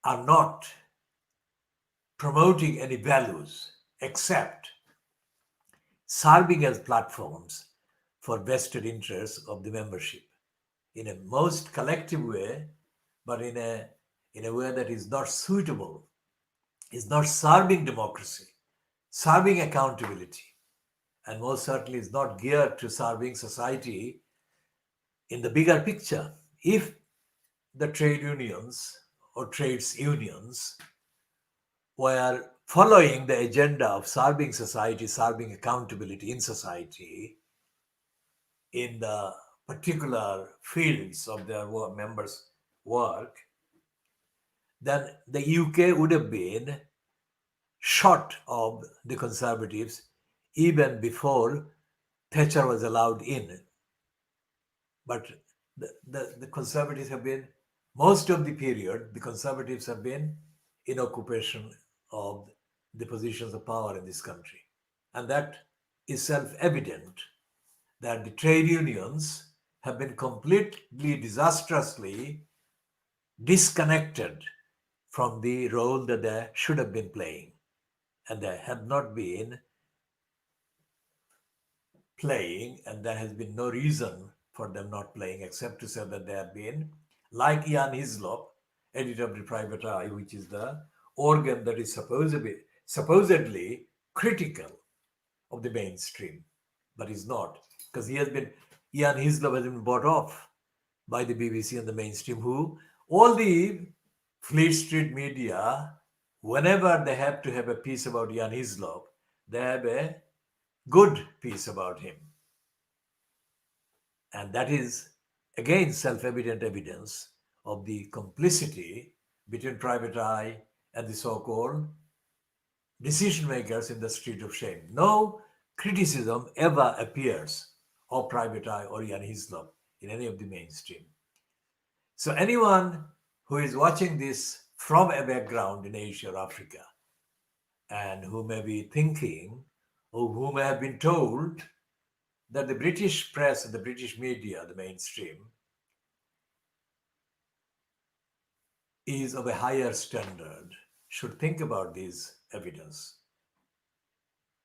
are not promoting any values except serving as platforms for vested interests of the membership in a most collective way, but in a way that is not suitable, is not serving democracy, serving accountability, and most certainly is not geared to serving society in the bigger picture. If the trade unions or trades unions were following the agenda of serving society, serving accountability in society, in the particular fields of their members' work, then the UK would have been shot of the Conservatives even before Thatcher was allowed in. But the Conservatives have been, most of the period, the Conservatives have been in occupation of the positions of power in this country. And that is self-evident that the trade unions have been completely disastrously disconnected from the role that they should have been playing. And they have not been playing, and there has been no reason for them not playing except to say that they have been, like Ian Hislop, editor of the Private Eye, which is the organ that is supposedly critical of the mainstream, but is not, because Ian Hislop has been bought off by the BBC and the mainstream, who all the Fleet Street media, whenever they have to have a piece about Ian Hislop, they have a good piece about him. And that is, again, self-evident evidence of the complicity between Private Eye and the so-called decision makers in the street of shame. No criticism ever appears of Private Eye or Ian Hislop in any of the mainstream. So anyone who is watching this from a background in Asia or Africa, and who may be thinking, or who may have been told that the British press and the British media, the mainstream, is of a higher standard, should think about this evidence.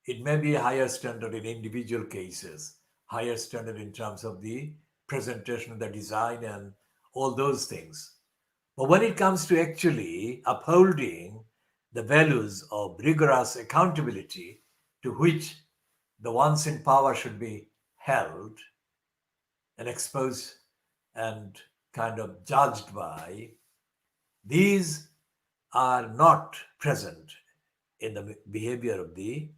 It may be a higher standard in individual cases, higher standard in terms of the presentation, the design, and all those things. But when it comes to actually upholding the values of rigorous accountability to which the ones in power should be held and exposed and kind of judged by, these are not present in the behavior of the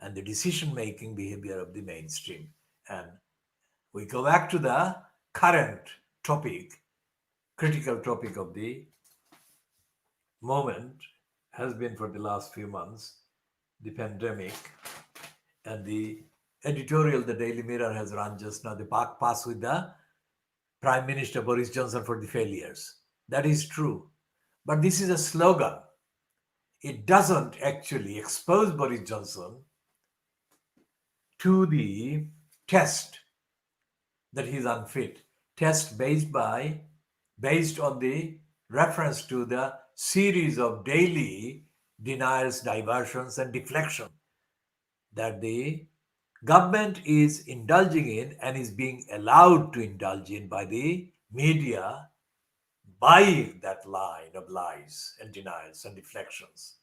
and the decision-making behavior of the mainstream. And we go back to the current topic, critical topic of the moment has been for the last few months, the pandemic, and the editorial the Daily Mirror has run just now, the park pass with the Prime Minister Boris Johnson for the failures. That is true. But this is a slogan. It doesn't actually expose Boris Johnson to the test that he is unfit. Test based on the reference to the series of daily denials, diversions, and deflection that the government is indulging in and is being allowed to indulge in by the media, by that line of lies and denials and deflections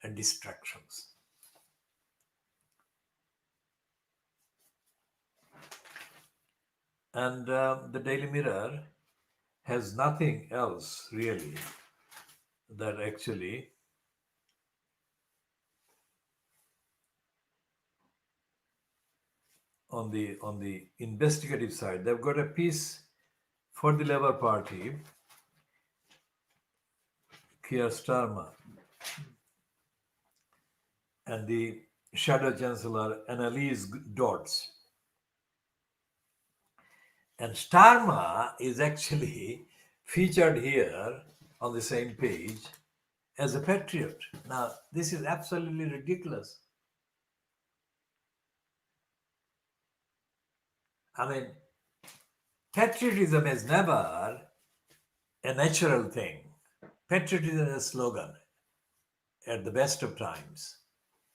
and distractions. And the Daily Mirror has nothing else really that actually on the investigative side. They've got a piece for the Labour Party, Keir Starmer, and the Shadow Chancellor Annalise Dodds. And Starmer is actually featured here on the same page as a patriot. Now, this is absolutely ridiculous. I mean, patriotism is never a natural thing. Patriotism is a slogan at the best of times.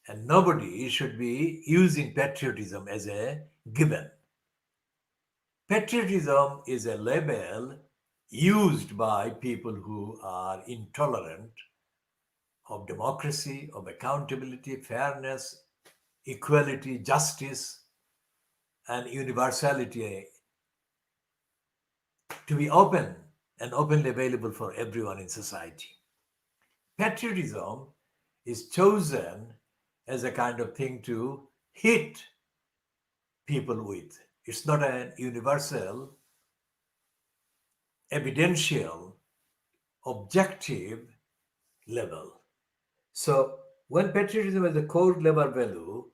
And nobody should be using patriotism as a given. Patriotism is a label used by people who are intolerant of democracy, of accountability, fairness, equality, justice, and universality to be open and openly available for everyone in society. Patriotism is chosen as a kind of thing to hit people with. It's not an universal, evidential, objective level. So When patriotism is a core level value,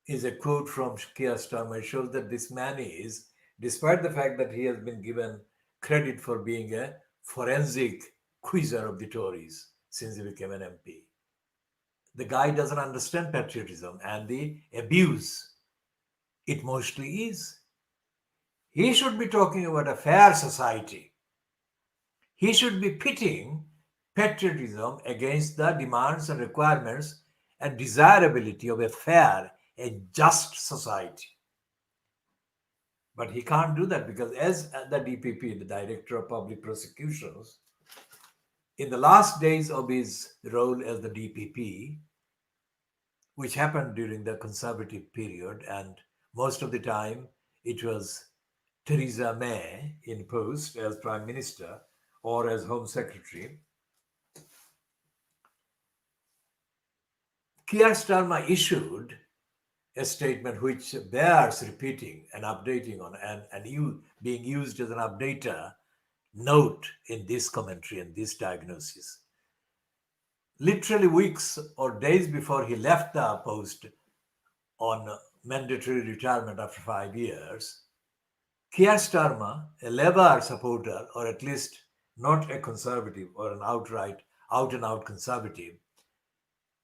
is a quote from Keir Starmer. It shows that this man is, despite the fact that he has been given credit for being a forensic quizzer of the Tories since he became an MP, the guy doesn't understand patriotism and the abuse it mostly is. He should be talking about a fair society. He should be pitting patriotism against the demands and requirements and desirability of a fair, a just society. But he can't do that because, as the DPP, the Director of Public Prosecutions, in the last days of his role as the DPP, which happened during the Conservative period, and most of the time it was Theresa May in post as Prime Minister or as Home Secretary, Keir Starmer issued a statement which bears repeating and updating on, and you being used as an updater note in this commentary and this diagnosis. Literally weeks or days before he left the post on mandatory retirement after 5 years, Keir Starmer, a Labour supporter, or at least not a conservative or an outright out and out conservative,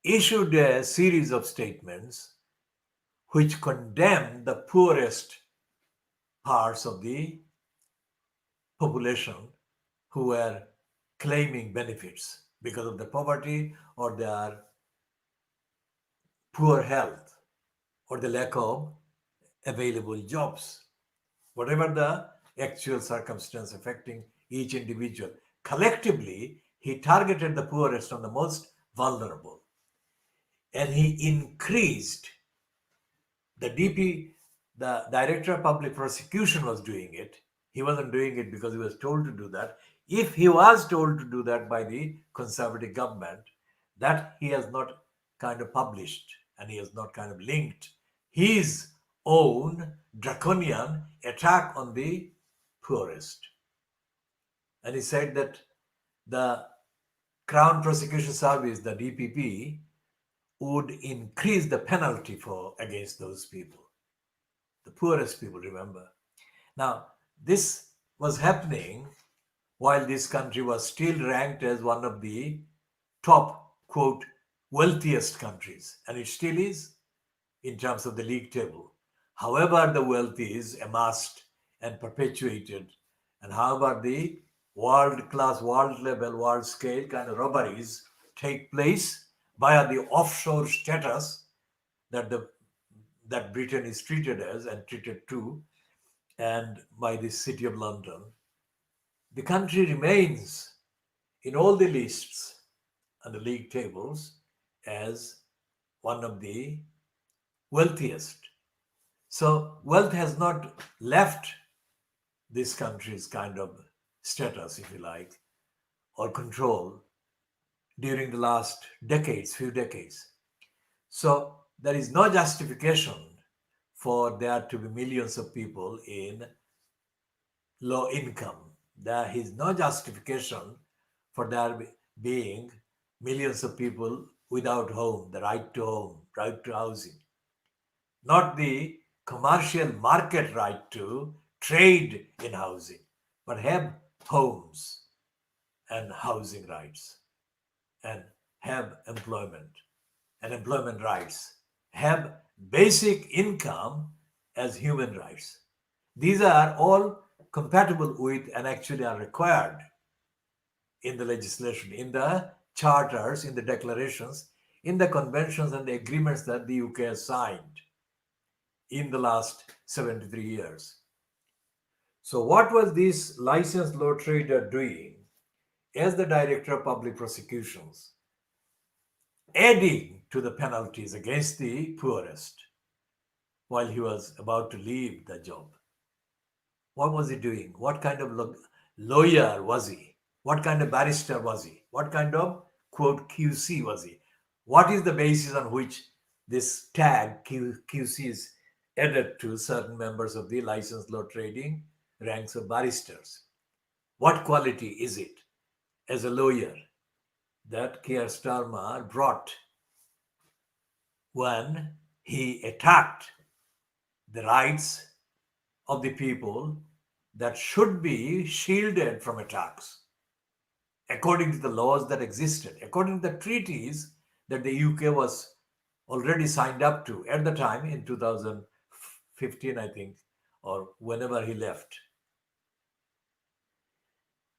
issued a series of statements which condemned the poorest parts of the population who were claiming benefits because of the poverty or their poor health or the lack of available jobs, whatever the actual circumstance affecting each individual. Collectively, he targeted the poorest and the most vulnerable. And he increased the Director of Public Prosecution was doing it. He wasn't doing it because he was told to do that. If he was told to do that by the Conservative government, that he has not kind of published and he has not kind of linked his own draconian attack on the poorest. And he said that the Crown Prosecution Service, the DPP, would increase the penalty for against those people, the poorest people, remember. Now, this was happening while this country was still ranked as one of the top, quote, wealthiest countries, and it still is in terms of the league table. However, the wealth is amassed and perpetuated, and however the world class, world level, world scale kind of robberies take place via the offshore status that Britain is treated as and treated to, and by the City of London, the country remains in all the lists and the league tables as one of the wealthiest. So wealth has not left this country's kind of status, if you like, or control during the last few decades. So there is no justification for there to be millions of people in low income. There is no justification for there being millions of people without home, the right to home, right to housing. Not the commercial market right to trade in housing, but have homes and housing rights, and have employment and employment rights, have basic income as human rights. These are all compatible with and actually are required in the legislation, in the charters, in the declarations, in the conventions and the agreements that the UK has signed in the last 73 years. So what was this licensed law trader doing as the Director of Public Prosecutions? Adding to the penalties against the poorest while he was about to leave the job. What was he doing? What kind of lawyer was he? What kind of barrister was he? What kind of, quote, QC was he? What is the basis on which this tag QC is added to certain members of the licensed law trading ranks of barristers? What quality is it as a lawyer that Keir Starmer brought when he attacked the rights of the people that should be shielded from attacks according to the laws that existed, according to the treaties that the UK was already signed up to at the time in 2015, I think, or whenever he left.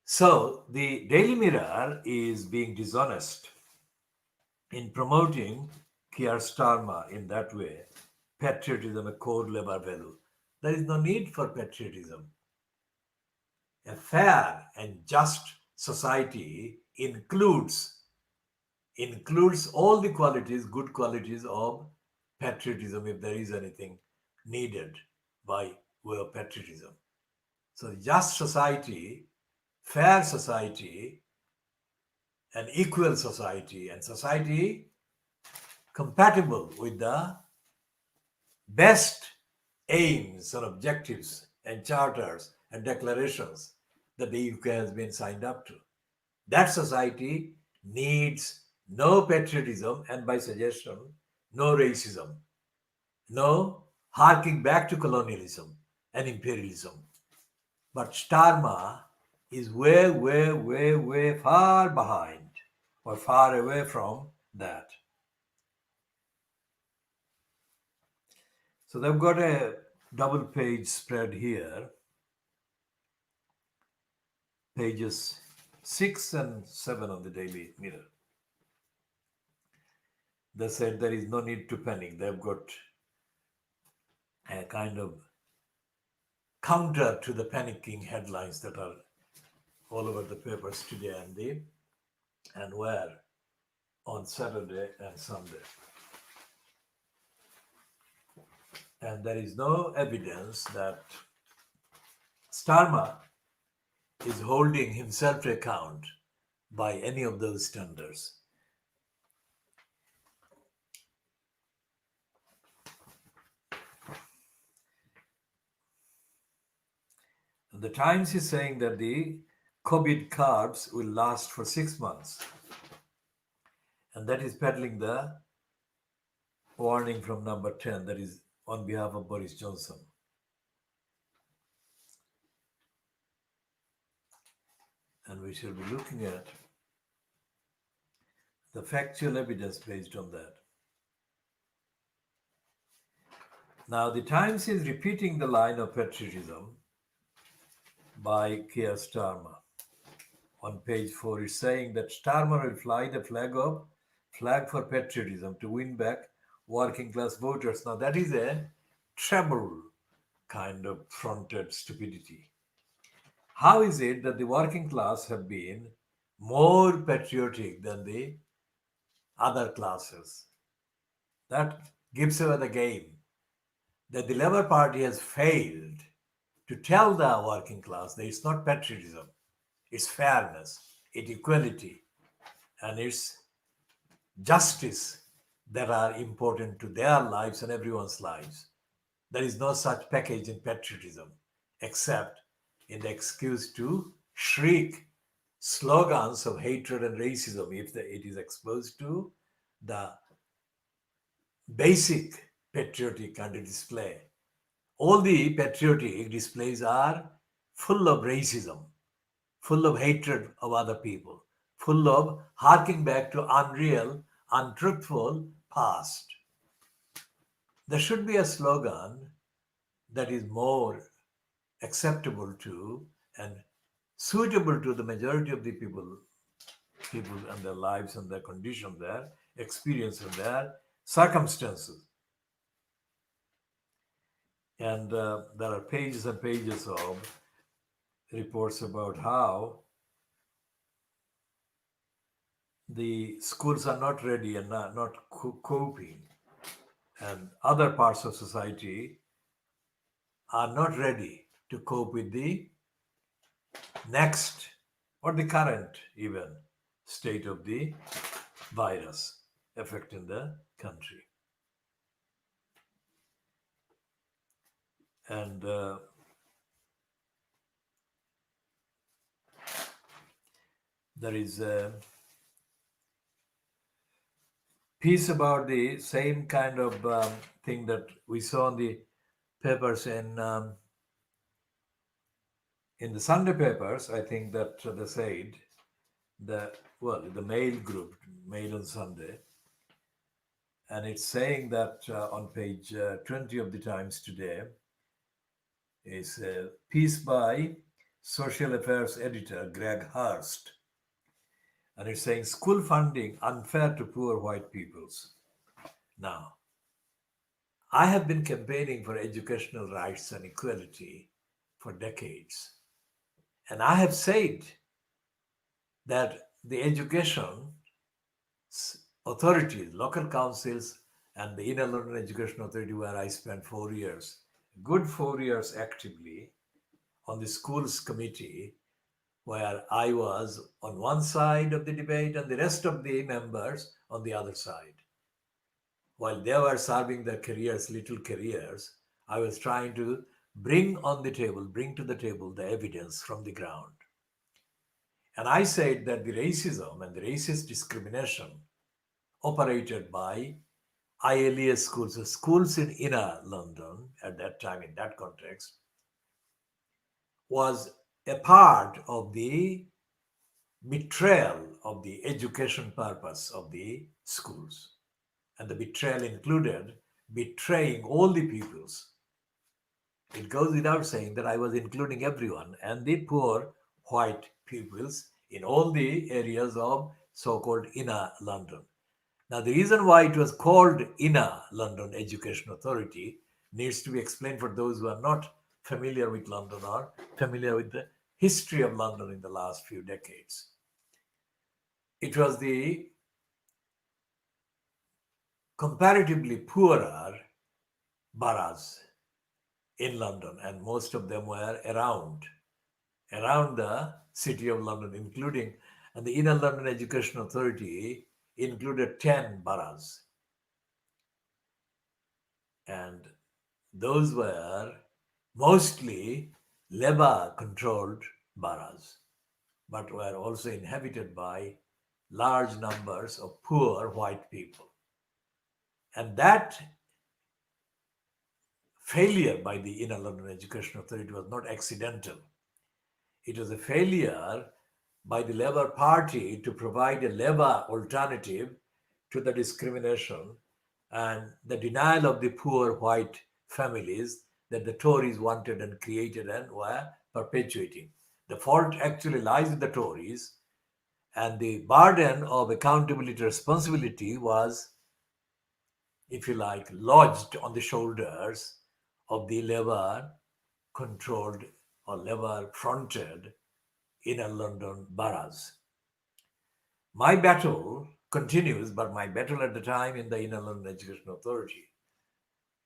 So the Daily Mirror is being dishonest in promoting Keir Starmer in that way. Patriotism, a core labor value. There is no need for patriotism. A fair and just society includes all the qualities, good qualities of patriotism, if there is anything needed by way of patriotism. So just society, fair society, an equal society, and society compatible with the best aims and objectives and charters and declarations that the UK has been signed up to. That society needs no patriotism and, by suggestion, no racism, no harking back to colonialism and imperialism. But Starmer is way, way, way, way far behind or far away from that. So they've got a double page spread here, pages 6 and 7 of the Daily Mirror. They said there is no need to panic. They've got a kind of counter to the panicking headlines that are all over the papers today and were on Saturday and Sunday. And there is no evidence that Starmer is holding himself to account by any of those standards. The Times is saying that the COVID curbs will last for 6 months. And that is peddling the warning from number 10, that is on behalf of Boris Johnson. And we shall be looking at the factual evidence based on that. Now, the Times is repeating the line of patriotism by Keir Starmer. On page 4, it's saying that Starmer will fly the flag for patriotism to win back working class voters. Now, that is a treble kind of fronted stupidity. How is it that the working class have been more patriotic than the other classes? That gives away the game. That the Labour Party has failed to tell the working class that it's not patriotism, it's fairness, it's equality, and it's justice that are important to their lives and everyone's lives. There is no such package in patriotism, except in the excuse to shriek slogans of hatred and racism if it is exposed to the basic patriotic kind of display. All the patriotic displays are full of racism, full of hatred of other people, full of harking back to unreal, untruthful past. There should be a slogan that is more acceptable to and suitable to the majority of the people and their lives and their condition, their experience and their circumstances. And there are pages and pages of reports about how the schools are not ready and not coping, and other parts of society are not ready to cope with the next or the current even state of the virus affecting the country. And there is piece about the same kind of thing that we saw in the papers in the Sunday papers. I think that they said the Mail group, Mail on Sunday, and it's saying that on page 20 of the Times today is a piece by social affairs editor Greg Hurst, and it's saying school funding unfair to poor white peoples. Now, I have been campaigning for educational rights and equality for decades, and I have said that the education authorities, local councils, and the Inner London Education Authority, where I spent 4 years, good 4 years actively on the schools committee, where I was on one side of the debate and the rest of the members on the other side. While they were serving their careers, little careers, I was trying to bring to the table the evidence from the ground. And I said that the racism and the racist discrimination operated by ILES schools, so schools in inner London at that time, in that context, was a part of the betrayal of the education purpose of the schools. And the betrayal included betraying all the pupils. It goes without saying that I was including everyone and the poor white pupils in all the areas of so-called inner London. Now, the reason why it was called Inner London Education Authority needs to be explained for those who are not familiar with London or familiar with the history of London in the last few decades. It was the comparatively poorer boroughs in London, and most of them were around the city of London, including, and the Inner London Education Authority included 10 boroughs. And those were mostly Labour-controlled boroughs, but were also inhabited by large numbers of poor white people. And that failure by the Inner London Education Authority was not accidental. It was a failure by the Labour Party to provide a Labour alternative to the discrimination and the denial of the poor white families that the Tories wanted and created and were perpetuating. The fault actually lies with the Tories, and the burden of accountability responsibility was, if you like, lodged on the shoulders of the Labour controlled or Labour fronted inner London boroughs. My battle continues, but my battle at the time in the Inner London Education Authority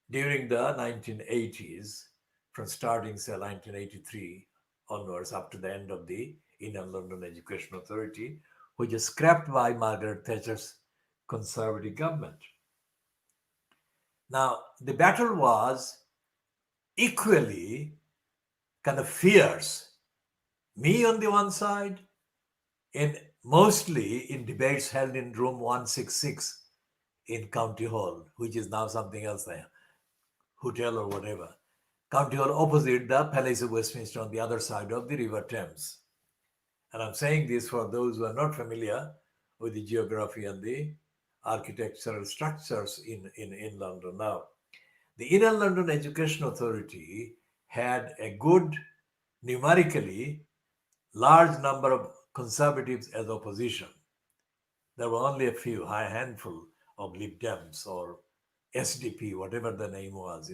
during the 1980s, from starting say 1983 onwards up to the end of the Inner London Education Authority, which was scrapped by Margaret Thatcher's Conservative government. Now, the battle was equally kind of fierce. Me on the one side, mostly in debates held in room 166 in County Hall, which is now something else there, hotel or whatever. County Hall opposite the Palace of Westminster on the other side of the River Thames. And I'm saying this for those who are not familiar with the geography and the architectural structures in London. Now, the Inner London Education Authority had a good, numerically large number of Conservatives as opposition. There were only a handful of Lib Dems or SDP, whatever the name was.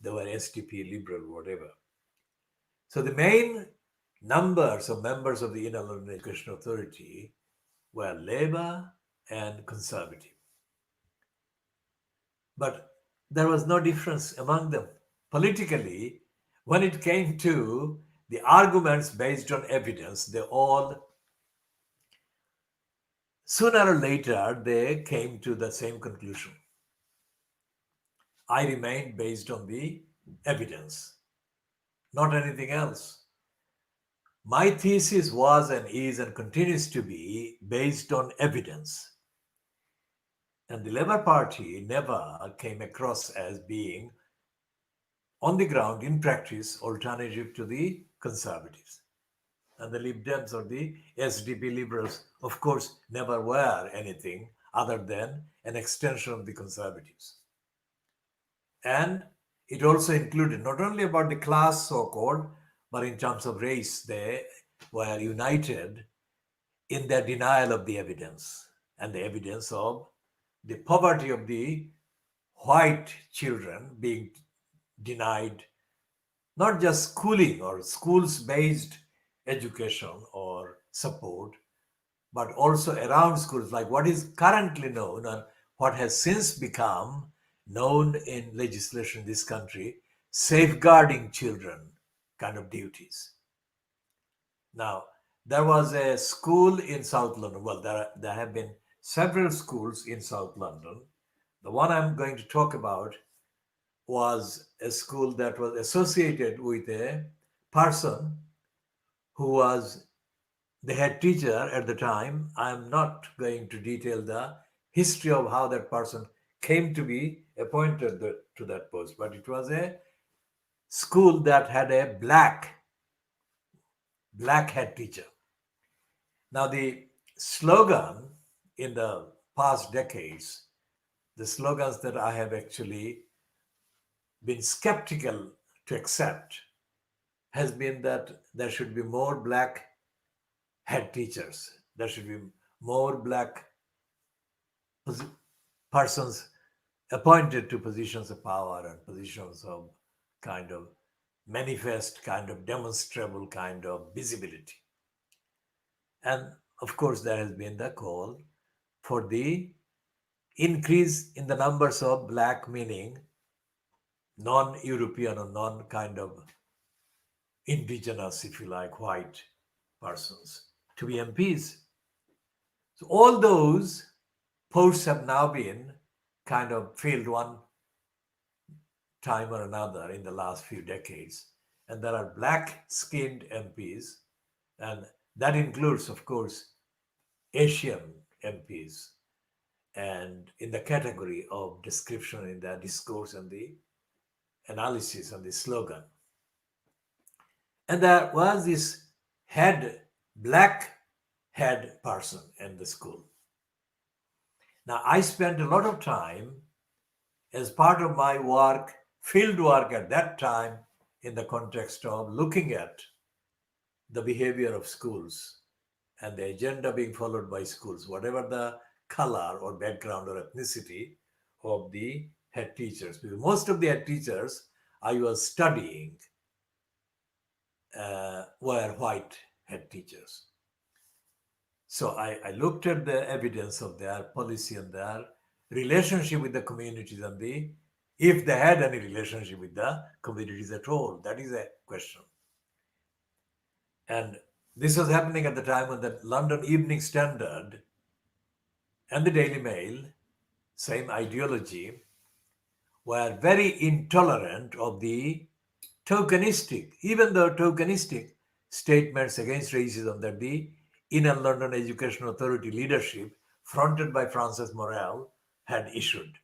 They were SDP, Liberal, whatever. So the main numbers of members of the Inner London Education Authority were Labour and Conservative. But there was no difference among them. Politically, when it came to the arguments based on evidence, sooner or later, they came to the same conclusion. I remained based on the evidence, not anything else. My thesis was and is and continues to be based on evidence. And the Labour Party never came across as being, on the ground, in practice, alternative to the Conservatives. And the Lib Dems or the SDP Liberals, of course, never were anything other than an extension of the Conservatives. And it also included not only about the class, so called, but in terms of race, they were united in their denial of the evidence and the evidence of the poverty of the white children being denied not just schooling or schools based education or support, but also around schools, like what is currently known and what has since become known in legislation in this country, safeguarding children kind of duties. Now, there was a school in South London. Well, there have been several schools in South London. The one I'm going to talk about was a school that was associated with a person who was the head teacher at the time. I'm not going to detail the history of how that person came to be appointed to that post, but it was a school that had a black head teacher. Now, the slogan in the past decades, the slogans that I have actually been skeptical to accept, has been that there should be more black head teachers. There should be more black persons appointed to positions of power and positions of kind of manifest, kind of demonstrable, kind of visibility. And of course, there has been the call for the increase in the numbers of black, meaning non-European or non kind of indigenous, if you like, white persons to be MPs. So all those posts have now been kind of filled one time or another in the last few decades. And there are black skinned MPs, and that includes, of course, Asian MPs, and in the category of description in the discourse and the analysis and the slogan. And there was this black head person in the school. Now, I spent a lot of time as part of my work, field work at that time, in the context of looking at the behavior of schools and the agenda being followed by schools, whatever the color or background or ethnicity of the head teachers. Because most of the head teachers I was studying were white head teachers. So I looked at the evidence of their policy and their relationship with the communities and if they had any relationship with the communities at all. That is a question. And this was happening at the time when the London Evening Standard and the Daily Mail, same ideology, were very intolerant of the tokenistic, even though tokenistic statements against racism that the Inner London Education Authority leadership, fronted by Frances Morel, had issued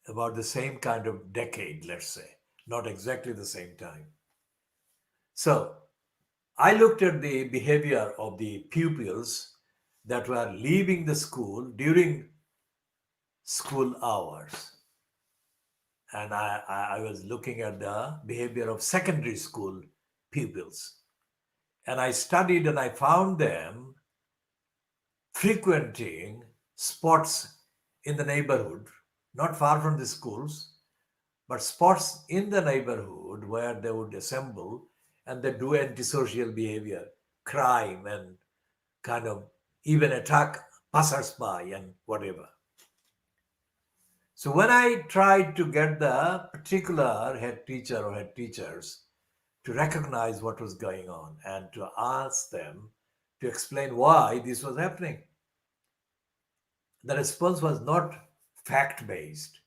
about the same kind of decade, let's say, not exactly the same time. So I looked at the behavior of the pupils that were leaving the school during school hours. And I was looking at the behavior of secondary school pupils. And I studied and I found them frequenting spots in the neighborhood, not far from the schools, but spots in the neighborhood where they would assemble and they do antisocial behavior, crime, and kind of even attack passersby and whatever. So when I tried to get the particular head teacher or head teachers to recognize what was going on and to ask them to explain why this was happening, the response was not fact-based.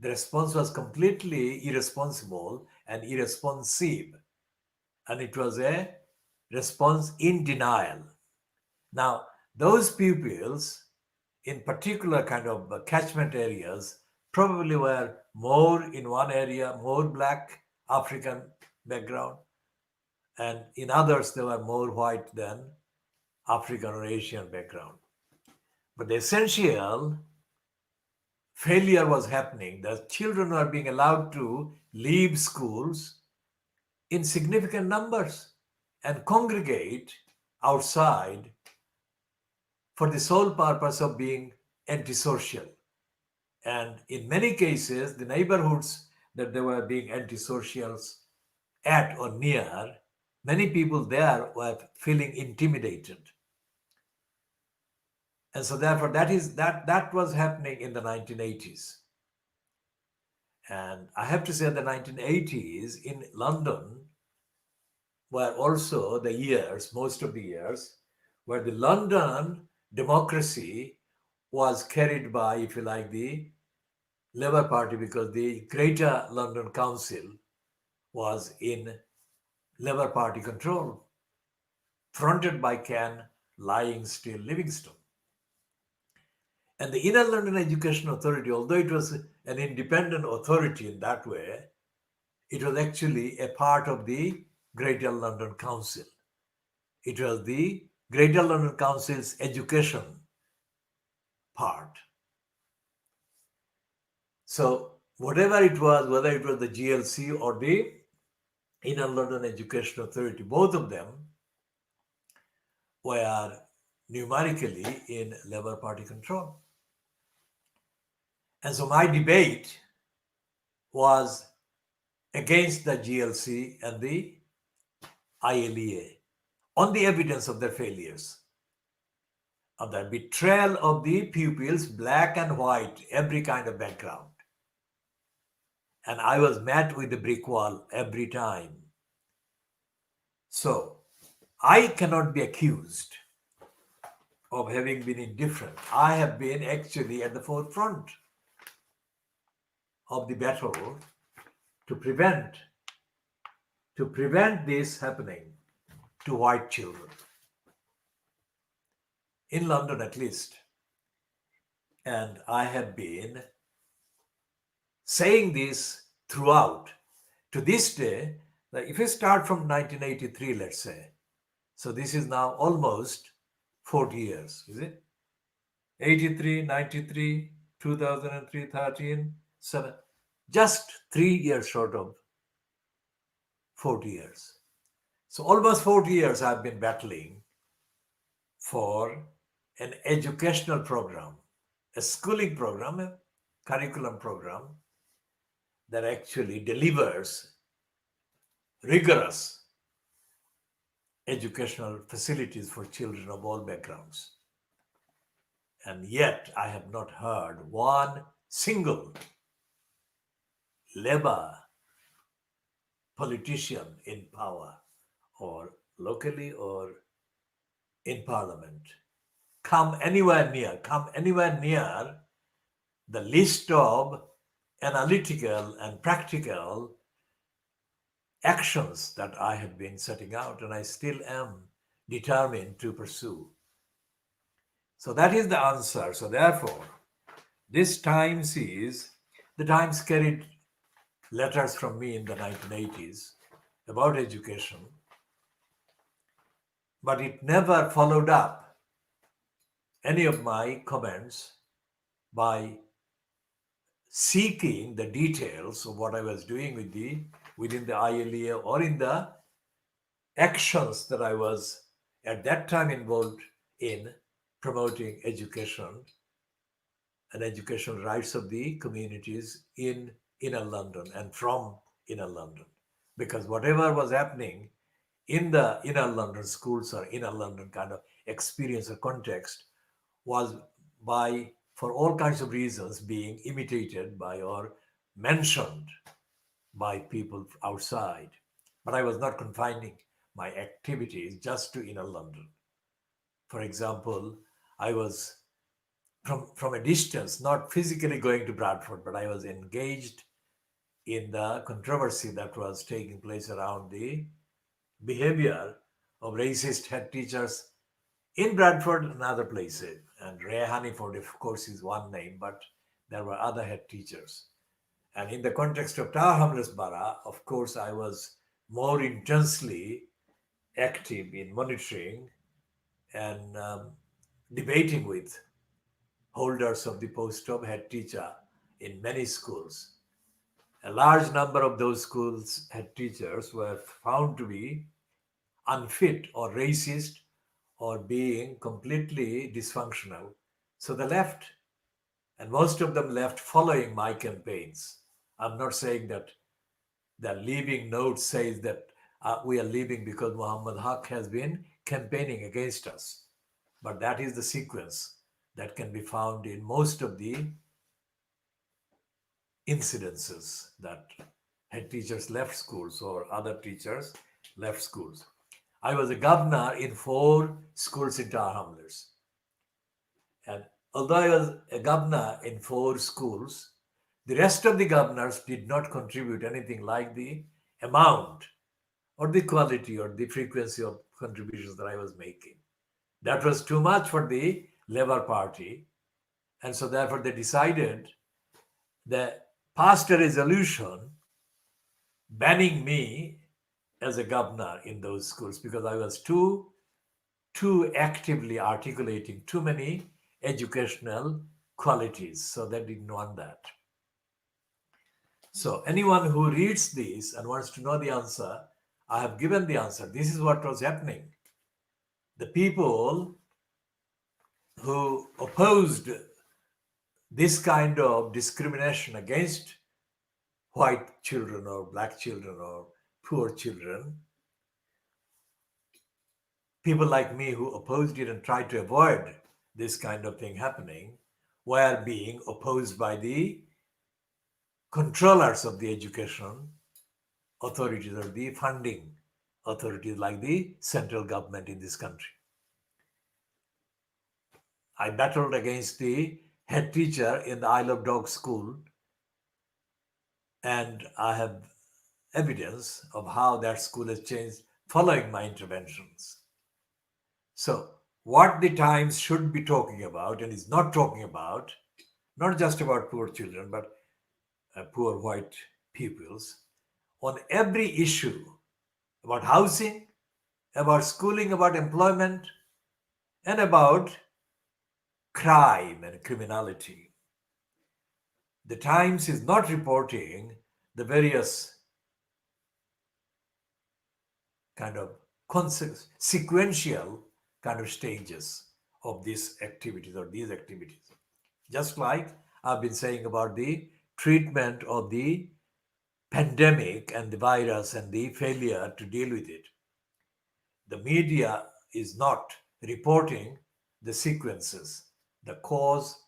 The response was completely irresponsible and irresponsive. And it was a response in denial. Now, those pupils in particular kind of catchment areas probably were more in one area, more black African background, and in others they were more white than African or Asian background. But the essential failure was happening. The children were being allowed to leave schools in significant numbers and congregate outside for the sole purpose of being antisocial. And in many cases, the neighborhoods that they were being antisocials at or near, many people there were feeling intimidated. And so therefore that was happening in the 1980s. And I have to say the 1980s in London were also the years, most of the years, where the London democracy was carried by, if you like, the Labour Party, because the Greater London Council was in Labour Party control, fronted by Ken Lying Still Livingstone. And the Inner London Education Authority, although it was an independent authority in that way, it was actually a part of the Greater London Council. It was the Greater London Council's education part. So whatever it was, whether it was the GLC or the Inner London Education Authority, both of them were numerically in Labour Party control. And so my debate was against the GLC and the ILEA on the evidence of their failures, of the betrayal of the pupils, black and white, every kind of background. And I was met with a brick wall every time. So I cannot be accused of having been indifferent. I have been actually at the forefront of the battle to prevent this happening to white children, in London at least. And I have been saying this throughout. To this day, that if you start from 1983, let's say, so this is now almost 40 years, is it? 83, 93, 2003, 13, 7, just 3 years short of 40 years. So almost 40 years I've been battling for an educational program, a schooling program, a curriculum program that actually delivers rigorous educational facilities for children of all backgrounds. And yet I have not heard one single Labour politician in power, or locally or in Parliament, come anywhere near the list of analytical and practical actions that I have been setting out, and I still am determined to pursue. So that is the answer. So therefore, this Times the Times carried letters from me in the 1980s about education, but it never followed up any of my comments by seeking the details of what I was doing within the ILEA or in the actions that I was at that time involved in promoting education and educational rights of the communities in Inner London and from Inner London. Because whatever was happening in the Inner London schools or Inner London kind of experience or context was for all kinds of reasons, being imitated by or mentioned by people outside. But I was not confining my activities just to Inner London. For example, I was from a distance, not physically going to Bradford, but I was engaged in the controversy that was taking place around the behavior of racist head teachers in Bradford and other places. And Ray Honeyford, of course, is one name, but there were other head teachers. And in the context of Tower Hamlets Borough, of course, I was more intensely active in monitoring and debating with holders of the post of head teacher in many schools. A large number of those schools' head teachers were found to be unfit or racist or being completely dysfunctional. So they left, and most of them left following my campaigns. I'm not saying that the leaving note says that we are leaving because Muhammad Haque has been campaigning against us. But that is the sequence that can be found in most of the incidences that head teachers left schools or other teachers left schools. I was a governor in 4 schools in Tower Hamlets. And although I was a governor in 4 schools, the rest of the governors did not contribute anything like the amount or the quality or the frequency of contributions that I was making. That was too much for the Labour Party. And so therefore they decided they passed a resolution banning me as a governor in those schools because I was too actively articulating too many educational qualities. So they didn't want that. So anyone who reads this and wants to know the answer, I have given the answer. This is what was happening. The people who opposed this kind of discrimination against white children or black children or poor children, people like me who opposed it and tried to avoid this kind of thing happening, were being opposed by the controllers of the education authorities or the funding authorities like the central government in this country. I battled against the head teacher in the Isle of Dogs school, and I have evidence of how that school has changed following my interventions. So, what the Times should be talking about and is not talking about, not just about poor children, but poor white pupils, on every issue about housing, about schooling, about employment, and about crime and criminality. The Times is not reporting the various kind of sequential kind of stages of these activities or these activities. Just like I've been saying about the treatment of the pandemic and the virus and the failure to deal with it. The media is not reporting the sequences, the cause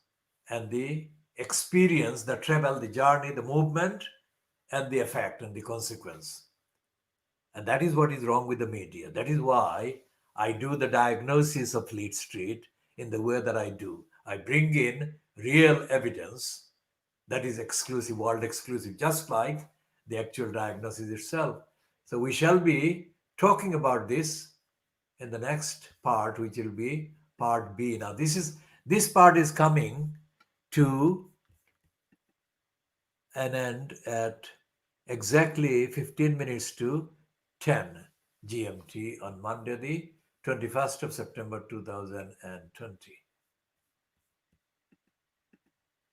and the experience, the travel, the journey, the movement, and the effect and the consequence. And that is what is wrong with the media. That is why I do the diagnosis of Fleet Street in the way that I do. I bring in real evidence that is exclusive, world exclusive, just like the actual diagnosis itself. So we shall be talking about this in the next part, which will be part B. Now this part is coming to an end at exactly 15 minutes to 10 GMT on Monday, the 21st of September 2020.